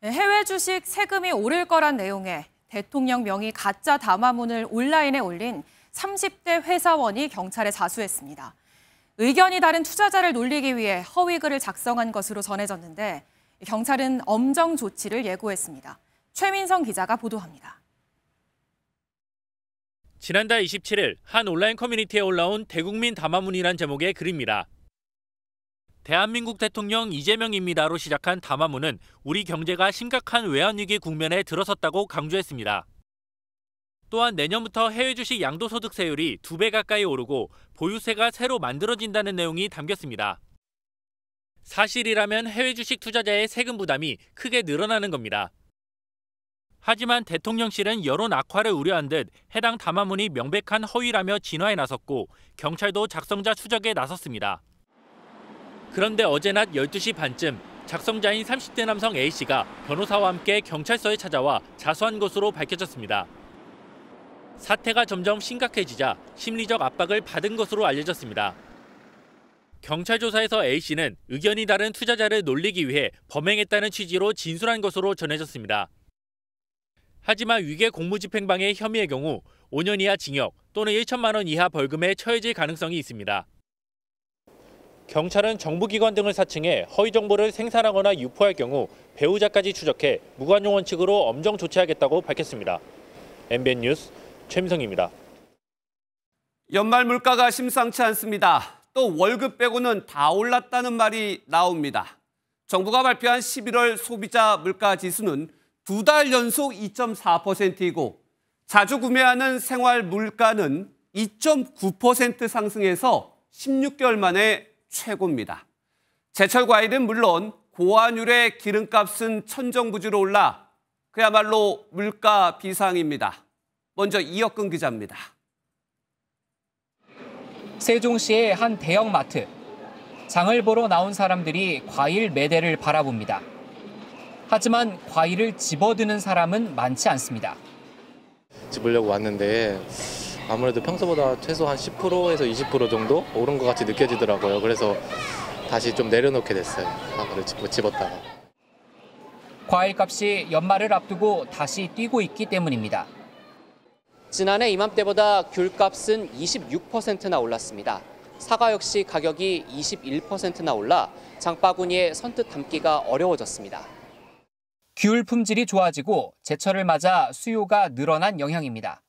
해외 주식 세금이 오를 거란 내용의 대통령 명의 가짜 담화문을 온라인에 올린 30대 회사원이 경찰에 자수했습니다. 의견이 다른 투자자를 놀리기 위해 허위 글을 작성한 것으로 전해졌는데 경찰은 엄정 조치를 예고했습니다. 최민성 기자가 보도합니다. 지난달 27일 한 온라인 커뮤니티에 올라온 대국민 담화문이란 제목의 글입니다. 대한민국 대통령 이재명입니다로 시작한 담화문은 우리 경제가 심각한 외환위기 국면에 들어섰다고 강조했습니다. 또한 내년부터 해외 주식 양도소득세율이 2배 가까이 오르고 보유세가 새로 만들어진다는 내용이 담겼습니다. 사실이라면 해외 주식 투자자의 세금 부담이 크게 늘어나는 겁니다. 하지만 대통령실은 여론 악화를 우려한 듯 해당 담화문이 명백한 허위라며 진화에 나섰고 경찰도 작성자 추적에 나섰습니다. 그런데 어제 낮 12시 반쯤 작성자인 30대 남성 A. 씨가 변호사와 함께 경찰서에 찾아와 자수한 것으로 밝혀졌습니다. 사태가 점점 심각해지자 심리적 압박을 받은 것으로 알려졌습니다. 경찰 조사에서 A씨는 의견이 다른 투자자를 놀리기 위해 범행했다는 취지로 진술한 것으로 전해졌습니다. 하지만 위계 공무집행방해 혐의의 경우 5년 이하 징역 또는 1천만 원 이하 벌금에 처해질 가능성이 있습니다. 경찰은 정부기관 등을 사칭해 허위 정보를 생산하거나 유포할 경우 배우자까지 추적해 무관용 원칙으로 엄정 조치하겠다고 밝혔습니다. MBN 뉴스 최민성입니다. 연말 물가가 심상치 않습니다. 또 월급 빼고는 다 올랐다는 말이 나옵니다. 정부가 발표한 11월 소비자 물가 지수는 2달 연속 2.4%이고 자주 구매하는 생활 물가는 2.9% 상승해서 16개월 만에 최고입니다. 제철 과일은 물론 고환율의 기름값은 천정부지로 올라 그야말로 물가 비상입니다. 먼저 이혁근 기자입니다. 세종시의 한 대형마트. 장을 보러 나온 사람들이 과일 매대를 바라봅니다. 하지만 과일을 집어드는 사람은 많지 않습니다. 집으려고 왔는데 아무래도 평소보다 최소 한 10%에서 20% 정도 오른 것 같이 느껴지더라고요. 그래서 다시 좀 내려놓게 됐어요. 아무래도 집었다가. 과일값이 연말을 앞두고 다시 뛰고 있기 때문입니다. 지난해 이맘때보다 귤값은 26%나 올랐습니다. 사과 역시 가격이 21%나 올라 장바구니에 선뜻 담기가 어려워졌습니다. 귤 품질이 좋아지고 제철을 맞아 수요가 늘어난 영향입니다.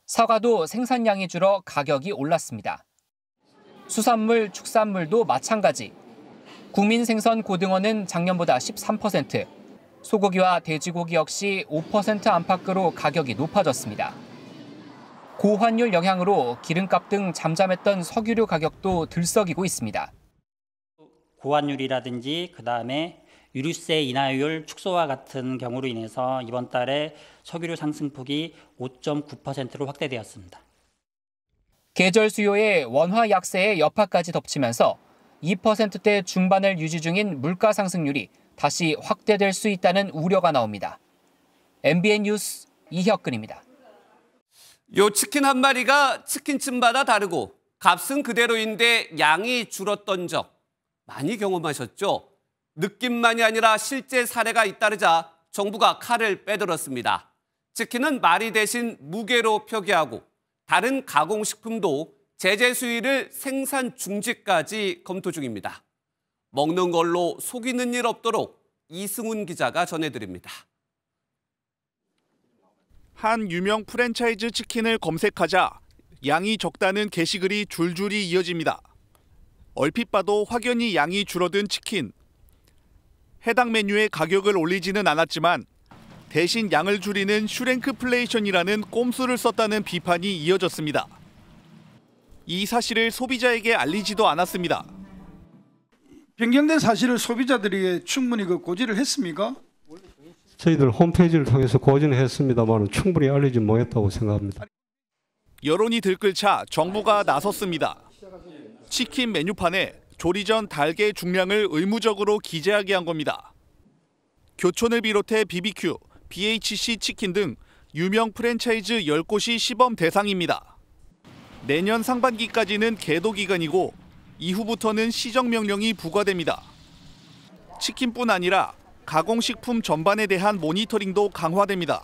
사과도 생산량이 줄어 가격이 올랐습니다. 수산물, 축산물도 마찬가지. 국민생선 고등어는 작년보다 13%, 소고기와 돼지고기 역시 5% 안팎으로 가격이 높아졌습니다. 고환율 영향으로 기름값 등 잠잠했던 석유류 가격도 들썩이고 있습니다. 고환율이라든지 그다음에 유류세 인하율 축소와 같은 경우로 인해서 이번 달에 석유류 상승폭이 5.9%로 확대되었습니다. 계절 수요에 원화 약세의 여파까지 덮치면서 2%대 중반을 유지 중인 물가 상승률이 다시 확대될 수 있다는 우려가 나옵니다. MBN 뉴스 이혁근입니다. 요 치킨 한 마리가 치킨집마다 다르고 값은 그대로인데 양이 줄었던 적 많이 경험하셨죠? 느낌만이 아니라 실제 사례가 잇따르자 정부가 칼을 빼들었습니다. 치킨은 마리 대신 무게로 표기하고 다른 가공식품도 제재 수위를 생산 중지까지 검토 중입니다. 먹는 걸로 속이는 일 없도록 이승훈 기자가 전해드립니다. 한 유명 프랜차이즈 치킨을 검색하자 양이 적다는 게시글이 줄줄이 이어집니다. 얼핏 봐도 확연히 양이 줄어든 치킨. 해당 메뉴의 가격을 올리지는 않았지만 대신 양을 줄이는 슈랭크플레이션이라는 꼼수를 썼다는 비판이 이어졌습니다. 이 사실을 소비자에게 알리지도 않았습니다. 변경된 사실을 소비자들에게 충분히 고지를 했습니까? 저희들 홈페이지를 통해서 고지는 했습니다만 충분히 알리지 못했다고 생각합니다. 여론이 들끓자 정부가 나섰습니다. 치킨 메뉴판에 조리 전 달걀 중량을 의무적으로 기재하게 한 겁니다. 교촌을 비롯해 BBQ, BHC 치킨 등 유명 프랜차이즈 10곳이 시범 대상입니다. 내년 상반기까지는 계도 기간이고 이후부터는 시정명령이 부과됩니다. 치킨뿐 아니라 가공식품 전반에 대한 모니터링도 강화됩니다.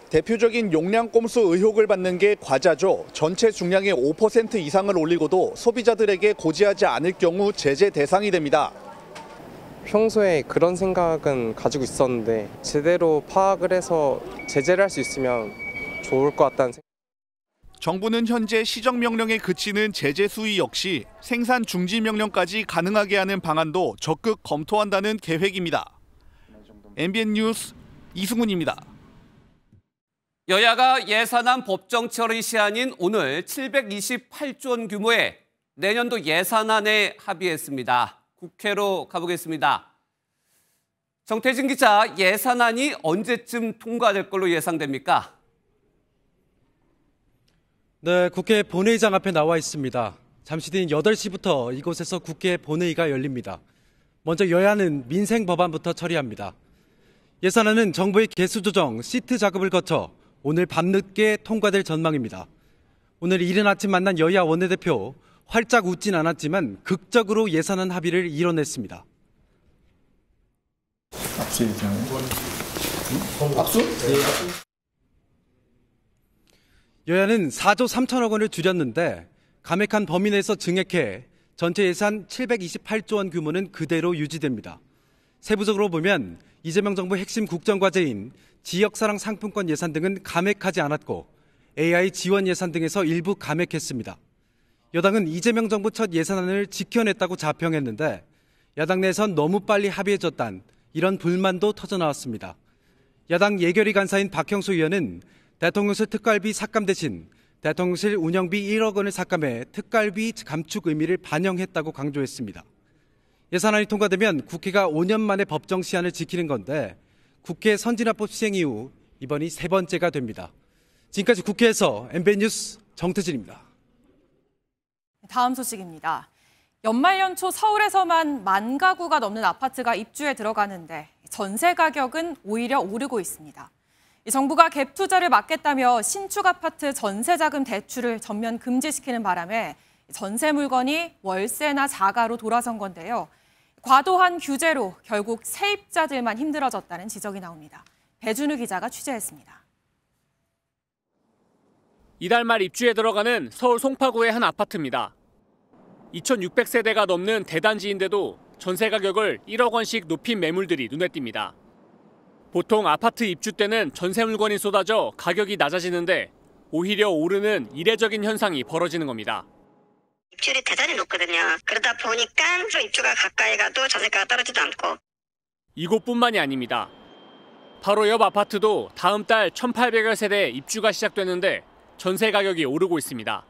대표적인 용량 꼼수 의혹을 받는 게 과자죠. 전체 중량의 5% 이상을 올리고도 소비자들에게 고지하지 않을 경우 제재 대상이 됩니다. 평소에 그런 생각은 가지고 있었는데 제대로 파악을 해서 제재를 할 수 있으면 좋을 것 같다는 생각. 정부는 현재 시정명령에 그치는 제재 수위 역시 생산 중지 명령까지 가능하게 하는 방안도 적극 검토한다는 계획입니다. MBN 뉴스 이승훈입니다. 여야가 예산안 법정 처리 시한인 오늘 728조 원 규모의 내년도 예산안에 합의했습니다. 국회로 가보겠습니다. 정태진 기자, 예산안이 언제쯤 통과될 걸로 예상됩니까? 네, 국회 본회의장 앞에 나와 있습니다. 잠시 뒤인 8시부터 이곳에서 국회 본회의가 열립니다. 먼저 여야는 민생 법안부터 처리합니다. 예산안은 정부의 개수 조정, 시트 작업을 거쳐 오늘 밤늦게 통과될 전망입니다. 오늘 이른 아침 만난 여야 원내대표 활짝 웃진 않았지만 극적으로 예산안 합의를 이뤄냈습니다. 압수? 여야는 4조 3천억 원을 줄였는데 감액한 범위 내에서 증액해 전체 예산 728조 원 규모는 그대로 유지됩니다. 세부적으로 보면 이재명 정부 핵심 국정과제인 지역사랑 상품권 예산 등은 감액하지 않았고 AI 지원 예산 등에서 일부 감액했습니다. 여당은 이재명 정부 첫 예산안을 지켜냈다고 자평했는데 야당 내에선 너무 빨리 합의해졌단 이런 불만도 터져나왔습니다. 야당 예결위 간사인 박형수 의원은 대통령실 특갈비 삭감 대신 대통령실 운영비 1억 원을 삭감해 특갈비 감축 의미를 반영했다고 강조했습니다. 예산안이 통과되면 국회가 5년 만에 법정 시한을 지키는 건데 국회 선진화법 시행 이후 이번이 세 번째가 됩니다. 지금까지 국회에서 MBN 뉴스 정태진입니다. 다음 소식입니다. 연말 연초 서울에서만 10,000가구가 넘는 아파트가 입주에 들어가는데 전세 가격은 오히려 오르고 있습니다. 정부가 갭 투자를 막겠다며 신축 아파트 전세자금 대출을 전면 금지시키는 바람에 전세 물건이 월세나 자가로 돌아선 건데요. 과도한 규제로 결국 세입자들만 힘들어졌다는 지적이 나옵니다. 배준우 기자가 취재했습니다. 이달 말 입주에 들어가는 서울 송파구의 한 아파트입니다. 2,600세대가 넘는 대단지인데도 전세 가격을 1억 원씩 높인 매물들이 눈에 띕니다. 보통 아파트 입주 때는 전세 물건이 쏟아져 가격이 낮아지는데 오히려 오르는 이례적인 현상이 벌어지는 겁니다. 입주율이 대단히 높거든요. 그러다 보니까 입주가 가까이 가도 전세가가 떨어지도 않고. 이곳뿐만이 아닙니다. 바로 옆 아파트도 다음 달 1,800여 세대 입주가 시작되는데 전세 가격이 오르고 있습니다.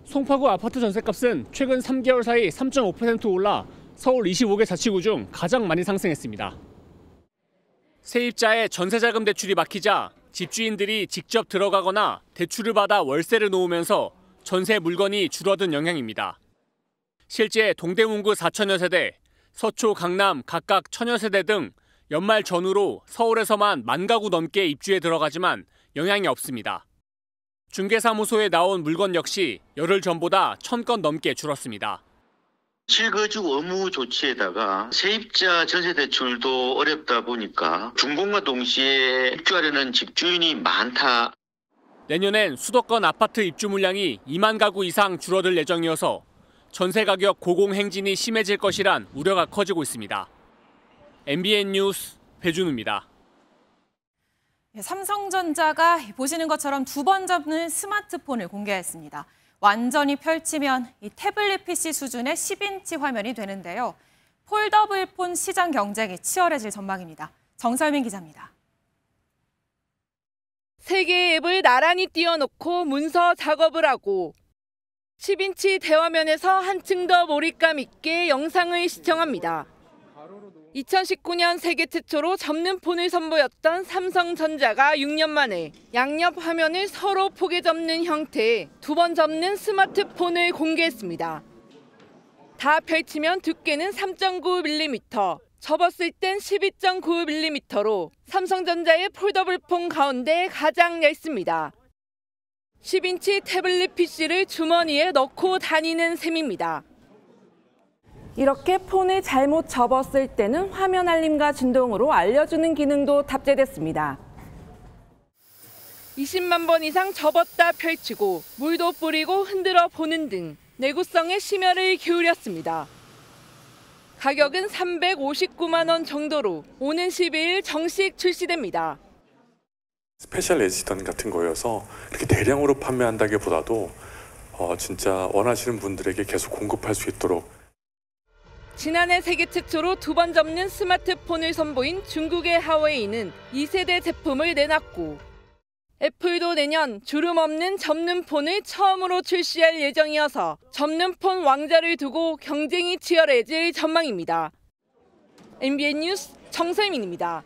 송파구 아파트 전세값은 최근 3개월 사이 3.5% 올라 서울 25개 자치구 중 가장 많이 상승했습니다. 세입자의 전세자금 대출이 막히자 집주인들이 직접 들어가거나 대출을 받아 월세를 놓으면서 전세 물건이 줄어든 영향입니다. 실제 동대문구 4천여 세대, 서초, 강남 각각 1,000여 세대 등 연말 전후로 서울에서만 10,000가구 넘게 입주에 들어가지만 영향이 없습니다. 중개사무소에 나온 물건 역시 열흘 전보다 1,000건 넘게 줄었습니다. 실거주 의무 조치에다가 세입자 전세 대출도 어렵다 보니까 준공과 동시에 입주하려는 집주인이 많다. 내년엔 수도권 아파트 입주 물량이 2만 가구 이상 줄어들 예정이어서 전세 가격 고공행진이 심해질 것이란 우려가 커지고 있습니다. MBN 뉴스 배준우입니다. 삼성전자가 보시는 것처럼 2번 접는 스마트폰을 공개했습니다. 완전히 펼치면 이 태블릿 PC 수준의 10인치 화면이 되는데요. 폴더블 폰 시장 경쟁이 치열해질 전망입니다. 정설민 기자입니다. 3개의 앱을 나란히 띄워놓고 문서 작업을 하고 10인치 대화면에서 한층 더 몰입감 있게 영상을 시청합니다. 2019년 세계 최초로 접는 폰을 선보였던 삼성전자가 6년 만에 양옆 화면을 서로 포개 접는 형태의 2번 접는 스마트폰을 공개했습니다. 다 펼치면 두께는 3.9mm, 접었을 땐 12.9mm로 삼성전자의 폴더블 폰 가운데 가장 얇습니다. 10인치 태블릿 PC를 주머니에 넣고 다니는 셈입니다. 이렇게 폰을 잘못 접었을 때는 화면 알림과 진동으로 알려주는 기능도 탑재됐습니다. 20만 번 이상 접었다 펼치고 물도 뿌리고 흔들어 보는 등 내구성에 심혈을 기울였습니다. 가격은 359만 원 정도로 오는 12일 정식 출시됩니다. 스페셜 에디션 같은 거여서 이렇게 대량으로 판매한다기보다도 진짜 원하시는 분들에게 계속 공급할 수 있도록. 지난해 세계 최초로 2번 접는 스마트폰을 선보인 중국의 하웨이는 2세대 제품을 내놨고 애플도 내년 주름 없는 접는 폰을 처음으로 출시할 예정이어서 접는 폰 왕자를 두고 경쟁이 치열해질 전망입니다. MBN 뉴스 정설민입니다.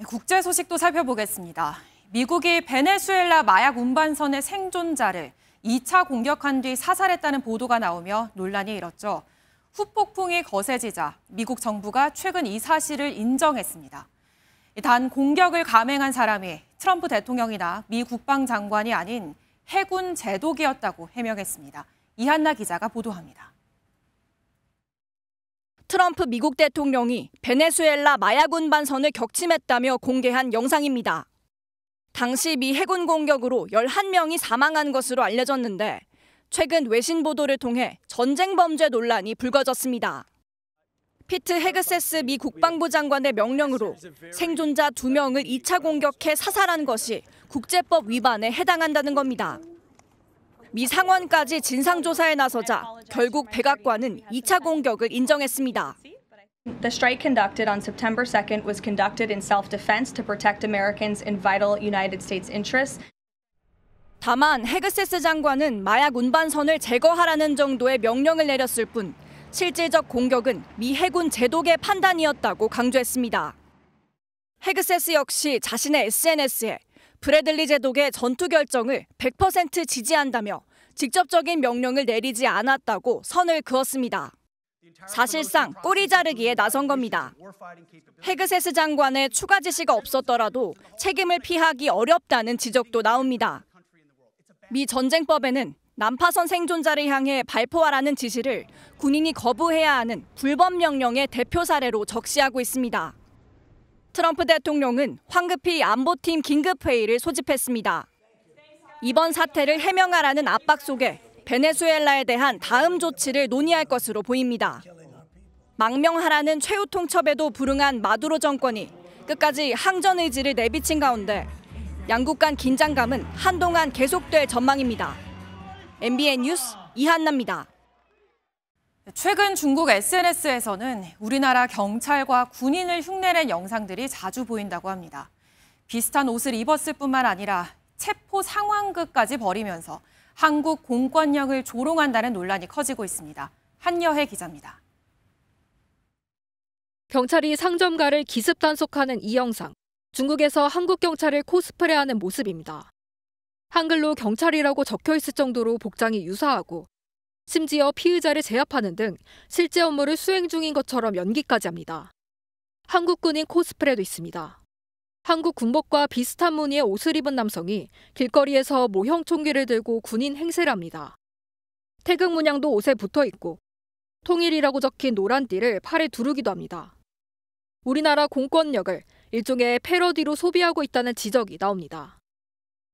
국제 소식도 살펴보겠습니다. 미국이 베네수엘라 마약 운반선의 생존자를 2차 공격한 뒤 사살했다는 보도가 나오며 논란이 일었죠. 후폭풍이 거세지자 미국 정부가 최근 이 사실을 인정했습니다. 단 공격을 감행한 사람이 트럼프 대통령이나 미 국방장관이 아닌 해군 제독이었다고 해명했습니다. 이한나 기자가 보도합니다. 트럼프 미국 대통령이 베네수엘라 마약 운반선을 격침했다며 공개한 영상입니다. 당시 미 해군 공격으로 11명이 사망한 것으로 알려졌는데 최근 외신 보도를 통해 전쟁 범죄 논란이 불거졌습니다. 피트 헤그세스 미 국방부 장관의 명령으로 생존자 2명을 2차 공격해 사살한 것이 국제법 위반에 해당한다는 겁니다. 미 상원까지 진상조사에 나서자 결국 백악관은 2차 공격을 인정했습니다. The strike conducted on September 2nd was conducted in self-defense to protect Americans in vital United States interests. 다만 헤그세스 장관은 마약 운반선을 제거하라는 정도의 명령을 내렸을 뿐 실질적 공격은 미 해군 제독의 판단이었다고 강조했습니다. 헤그세스 역시 자신의 SNS에 브래들리 제독의 전투 결정을 100% 지지한다며 직접적인 명령을 내리지 않았다고 선을 그었습니다. 사실상 꼬리 자르기에 나선 겁니다. 헤그세스 장관의 추가 지시가 없었더라도 책임을 피하기 어렵다는 지적도 나옵니다. 미 전쟁법에는 난파선 생존자를 향해 발포하라는 지시를 군인이 거부해야 하는 불법 명령의 대표 사례로 적시하고 있습니다. 트럼프 대통령은 황급히 안보팀 긴급회의를 소집했습니다. 이번 사태를 해명하라는 압박 속에 베네수엘라에 대한 다음 조치를 논의할 것으로 보입니다. 망명하라는 최후 통첩에도 불응한 마두로 정권이 끝까지 항전 의지를 내비친 가운데 양국 간 긴장감은 한동안 계속될 전망입니다. MBN 뉴스 이한나입니다. 최근 중국 SNS에서는 우리나라 경찰과 군인을 흉내낸 영상들이 자주 보인다고 합니다. 비슷한 옷을 입었을 뿐만 아니라 체포 상황극까지 벌이면서 한국 공권력을 조롱한다는 논란이 커지고 있습니다. 한여혜 기자입니다. 경찰이 상점가를 기습 단속하는 이 영상. 중국에서 한국 경찰을 코스프레하는 모습입니다. 한글로 경찰이라고 적혀 있을 정도로 복장이 유사하고 심지어 피의자를 제압하는 등 실제 업무를 수행 중인 것처럼 연기까지 합니다. 한국 군인 코스프레도 있습니다. 한국 군복과 비슷한 무늬의 옷을 입은 남성이 길거리에서 모형 총기를 들고 군인 행세를 합니다. 태극 문양도 옷에 붙어 있고 통일이라고 적힌 노란 띠를 팔에 두르기도 합니다. 우리나라 공권력을 일종의 패러디로 소비하고 있다는 지적이 나옵니다.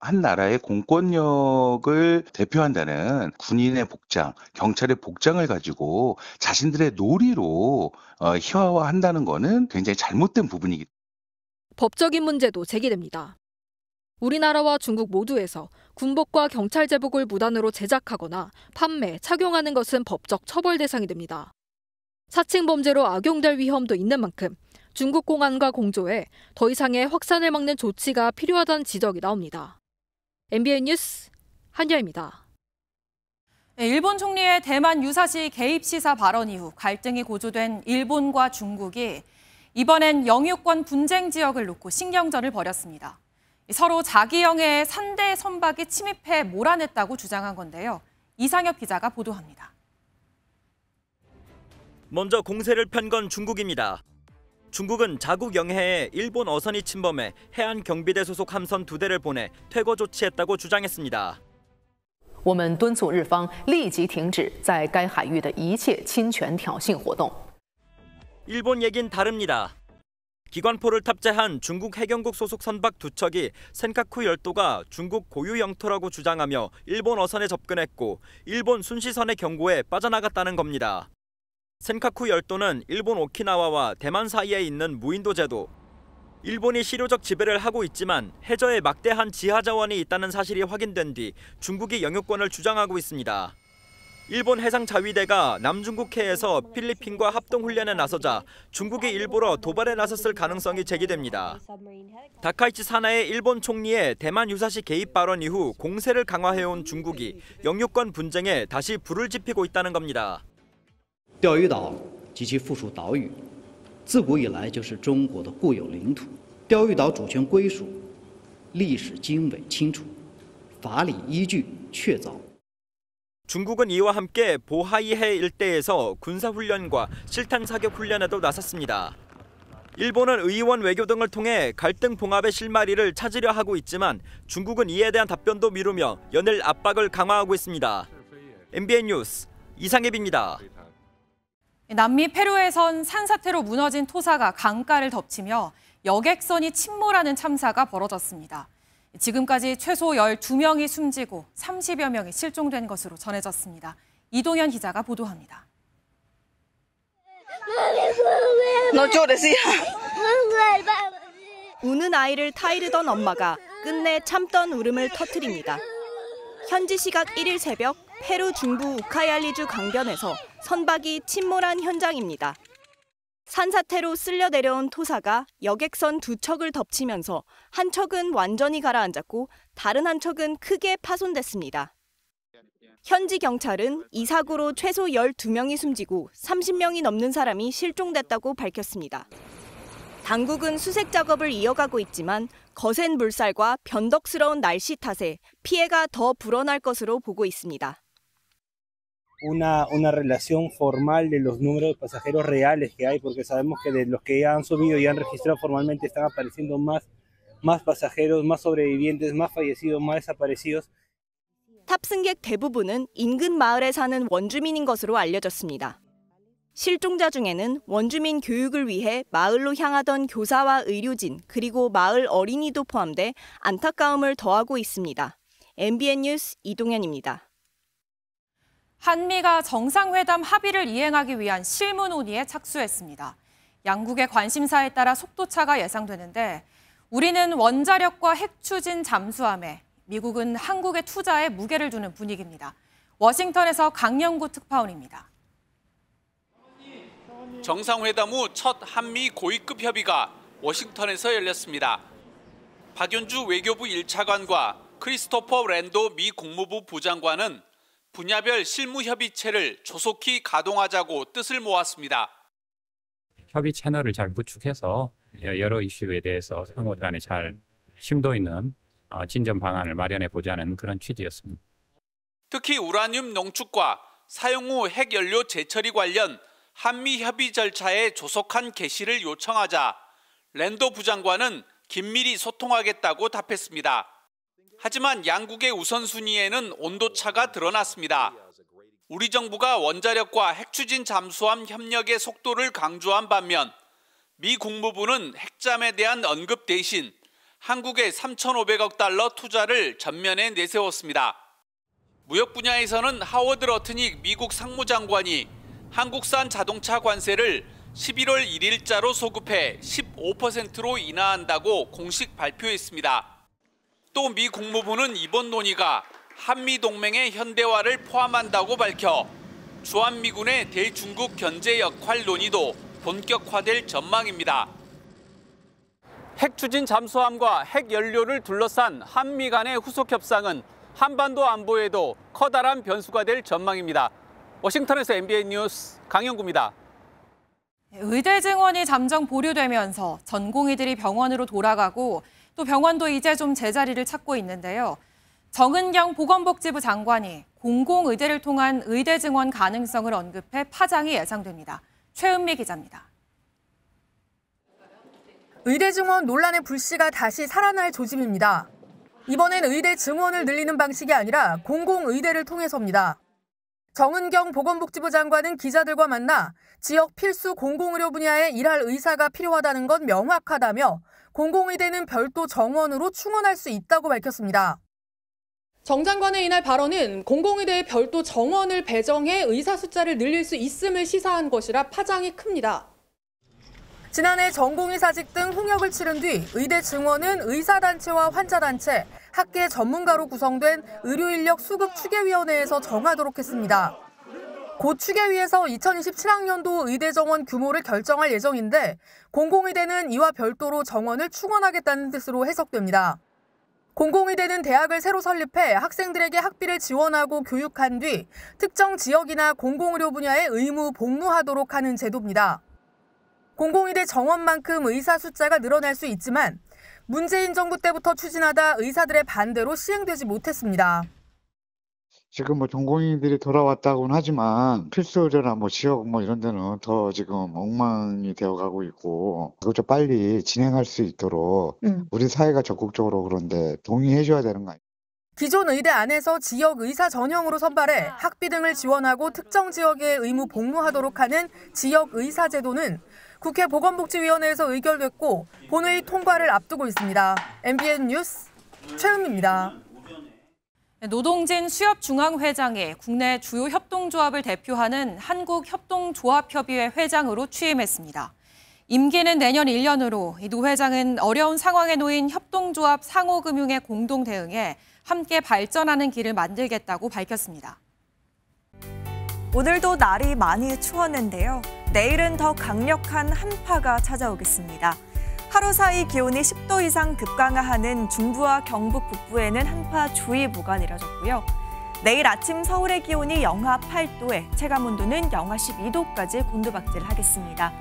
한 나라의 공권력을 대표한다는 군인의 복장, 경찰의 복장을 가지고 자신들의 놀이로 희화화한다는 것은 굉장히 잘못된 부분이기 때문에 법적인 문제도 제기됩니다. 우리나라와 중국 모두에서 군복과 경찰 제복을 무단으로 제작하거나 판매, 착용하는 것은 법적 처벌 대상이 됩니다. 사칭 범죄로 악용될 위험도 있는 만큼 중국 공안과 공조해 더 이상의 확산을 막는 조치가 필요하다는 지적이 나옵니다. MBN 뉴스 한여입니다. 일본 총리의 대만 유사시 개입 시사 발언 이후 갈등이 고조된 일본과 중국이 이번엔 영유권 분쟁 지역을 놓고 신경전을 벌였습니다. 서로 자기 영해에 산대 선박이 침입해 몰아냈다고 주장한 건데요. 이상엽 기자가 보도합니다. 먼저 공세를 편 건 중국입니다. 중국은 자국 영해에 일본 어선이 침범해 해안 경비대 소속 함선 2대를 보내 퇴거 조치했다고 주장했습니다. 我们敦促日方立即停止在该海域的一切侵权挑衅活动. 일본 얘긴 다릅니다. 기관포를 탑재한 중국 해경국 소속 선박 2척이 센카쿠 열도가 중국 고유 영토라고 주장하며 일본 어선에 접근했고 일본 순시선의 경고에 빠져나갔다는 겁니다. 센카쿠 열도는 일본 오키나와와 대만 사이에 있는 무인도 제도. 일본이 실효적 지배를 하고 있지만 해저에 막대한 지하 자원이 있다는 사실이 확인된 뒤 중국이 영유권을 주장하고 있습니다. 일본 해상자위대가 남중국해에서 필리핀과 합동훈련에 나서자 중국이 일부러 도발에 나섰을 가능성이 제기됩니다. 다카이치 사나의 일본 총리의 대만 유사시 개입 발언 이후 공세를 강화해온 중국이 영유권 분쟁에 다시 불을 지피고 있다는 겁니다. 钓鱼岛及其附属岛屿，自古以来就是中国的固有领土。钓鱼岛主权归属历史经纬清楚，法理依据确凿。 중국은 이와 함께 보하이해 일대에서 군사훈련과 실탄 사격 훈련에도 나섰습니다. 일본은 의원 외교 등을 통해 갈등 봉합의 실마리를 찾으려 하고 있지만 중국은 이에 대한 답변도 미루며 연일 압박을 강화하고 있습니다. MBN 뉴스 이상엽입니다. 남미 페루에선 산사태로 무너진 토사가 강가를 덮치며 여객선이 침몰하는 참사가 벌어졌습니다. 지금까지 최소 12명이 숨지고 30여 명이 실종된 것으로 전해졌습니다. 이동현 기자가 보도합니다. 우는 아이를 타이르던 엄마가 끝내 참던 울음을 터뜨립니다. 현지 시각 1일 새벽 페루 중부 우카얄리주 강변에서 선박이 침몰한 현장입니다. 산사태로 쓸려 내려온 토사가 여객선 2척을 덮치면서 한 척은 완전히 가라앉았고 다른 한 척은 크게 파손됐습니다. 현지 경찰은 이 사고로 최소 12명이 숨지고 30명이 넘는 사람이 실종됐다고 밝혔습니다. 당국은 수색 작업을 이어가고 있지만 거센 물살과 변덕스러운 날씨 탓에 피해가 더 불어날 것으로 보고 있습니다. una relación formal de los números de pasajeros reales que hay, porque sabemos que de los que ya han subido y han registrado formalmente están apareciendo más pasajeros, más sobrevivientes, más fallecidos, más desaparecidos. 탑승객 대부분은 인근 마을에 사는 원주민인 것으로 알려졌습니다. 실종자 중에는 원주민 교육을 위해 마을로 향하던 교사와 의료진 그리고 마을 어린이도 포함돼 안타까움을 더하고 있습니다. MBN 뉴스 이동현입니다. 한미가 정상회담 합의를 이행하기 위한 실무 논의에 착수했습니다. 양국의 관심사에 따라 속도차가 예상되는데 우리는 원자력과 핵 추진 잠수함에 미국은 한국의 투자에 무게를 두는 분위기입니다. 워싱턴에서 강영구 특파원입니다. 정상회담 후 첫 한미 고위급 협의가 워싱턴에서 열렸습니다. 박연주 외교부 1차관과 크리스토퍼 랜도 미 국무부 부장관은 분야별 실무 협의체를 조속히 가동하자고 뜻을 모았습니다. 협의 채널을 잘 구축해서 여러 이슈에 대해서 상호 간에 잘 심도 있는 진전 방안을 마련해 보자는 그런 취지였습니다. 특히 우라늄 농축과 사용 후 핵연료 재처리 관련 한미 협의 절차의 조속한 개시를 요청하자 랜도 부장관은 긴밀히 소통하겠다고 답했습니다. 하지만 양국의 우선순위에는 온도차가 드러났습니다. 우리 정부가 원자력과 핵추진 잠수함 협력의 속도를 강조한 반면 미 국무부는 핵잠에 대한 언급 대신 한국의 3,500억 달러 투자를 전면에 내세웠습니다. 무역 분야에서는 하워드 러트닉 미국 상무장관이 한국산 자동차 관세를 11월 1일자로 소급해 15%로 인하한다고 공식 발표했습니다. 또 미 국무부는 이번 논의가 한미동맹의 현대화를 포함한다고 밝혀 주한미군의 대중국 견제 역할 논의도 본격화될 전망입니다. 핵 추진 잠수함과 핵 연료를 둘러싼 한미 간의 후속 협상은 한반도 안보에도 커다란 변수가 될 전망입니다. 워싱턴에서 MBN 뉴스 강영구입니다. 의대 증원이 잠정 보류되면서 전공의들이 병원으로 돌아가고 또 병원도 이제 좀 제자리를 찾고 있는데요. 정은경 보건복지부 장관이 공공의대를 통한 의대 증원 가능성을 언급해 파장이 예상됩니다. 최은미 기자입니다. 의대 증원 논란의 불씨가 다시 살아날 조짐입니다. 이번엔 의대 증원을 늘리는 방식이 아니라 공공의대를 통해서입니다. 정은경 보건복지부 장관은 기자들과 만나 지역 필수 공공의료 분야에 일할 의사가 필요하다는 건 명확하다며 공공의대는 별도 정원으로 충원할 수 있다고 밝혔습니다. 정 장관의 이날 발언은 공공의대에 별도 정원을 배정해 의사 숫자를 늘릴 수 있음을 시사한 것이라 파장이 큽니다. 지난해 전공의사직 등 홍역을 치른 뒤 의대 증원은 의사단체와 환자단체, 학계 전문가로 구성된 의료인력 수급 추계위원회에서 정하도록 했습니다. 곧 추계위에서 2027학년도 의대 정원 규모를 결정할 예정인데 공공의대는 이와 별도로 정원을 충원하겠다는 뜻으로 해석됩니다. 공공의대는 대학을 새로 설립해 학생들에게 학비를 지원하고 교육한 뒤 특정 지역이나 공공의료 분야에 의무 복무하도록 하는 제도입니다. 공공의대 정원만큼 의사 숫자가 늘어날 수 있지만 문재인 정부 때부터 추진하다 의사들의 반대로 시행되지 못했습니다. 지금 뭐 전공의들이 돌아왔다고는 하지만 필수 의료나 뭐 지역 뭐 이런 데는 더 지금 엉망이 되어가고 있고 그거 좀 빨리 진행할 수 있도록 우리 사회가 적극적으로 그런데 동의해줘야 되는 거 아니에요? 기존 의대 안에서 지역 의사 전형으로 선발해 학비 등을 지원하고 특정 지역에 의무 복무하도록 하는 지역 의사 제도는 국회 보건복지위원회에서 의결됐고 본회의 통과를 앞두고 있습니다. MBN 뉴스 최은미입니다. 노동진 수협중앙회장이 국내 주요 협동조합을 대표하는 한국협동조합협의회 회장으로 취임했습니다. 임기는 내년 1년으로 이 노 회장은 어려운 상황에 놓인 협동조합 상호금융에 공동 대응해 함께 발전하는 길을 만들겠다고 밝혔습니다. 오늘도 날이 많이 추웠는데요. 내일은 더 강력한 한파가 찾아오겠습니다. 하루 사이 기온이 10도 이상 급강하하는 중부와 경북 북부에는 한파주의보가 내려졌고요. 내일 아침 서울의 기온이 영하 8도에 체감온도는 영하 12도까지 곤두박질하겠습니다.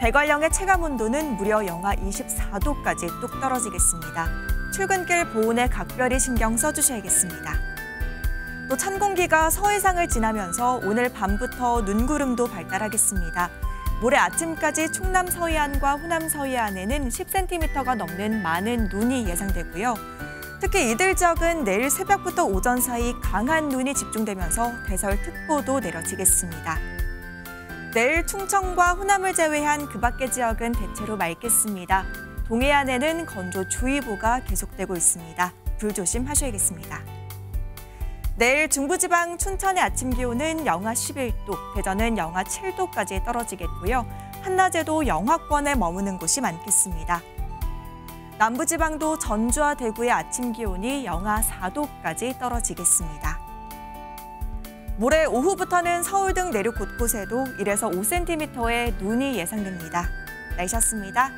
대관령의 체감온도는 무려 영하 24도까지 뚝 떨어지겠습니다. 출근길 보온에 각별히 신경 써주셔야겠습니다. 또 찬 공기가 서해상을 지나면서 오늘 밤부터 눈구름도 발달하겠습니다. 모레 아침까지 충남 서해안과 호남 서해안에는 10cm가 넘는 많은 눈이 예상되고요. 특히 이들 지역은 내일 새벽부터 오전 사이 강한 눈이 집중되면서 대설특보도 내려지겠습니다. 내일 충청과 호남을 제외한 그 밖의 지역은 대체로 맑겠습니다. 동해안에는 건조주의보가 계속되고 있습니다. 불조심하셔야겠습니다. 내일 중부지방 춘천의 아침 기온은 영하 11도, 대전은 영하 7도까지 떨어지겠고요. 한낮에도 영하권에 머무는 곳이 많겠습니다. 남부지방도 전주와 대구의 아침 기온이 영하 4도까지 떨어지겠습니다. 모레 오후부터는 서울 등 내륙 곳곳에도 1에서 5cm의 눈이 예상됩니다. 날씨였습니다.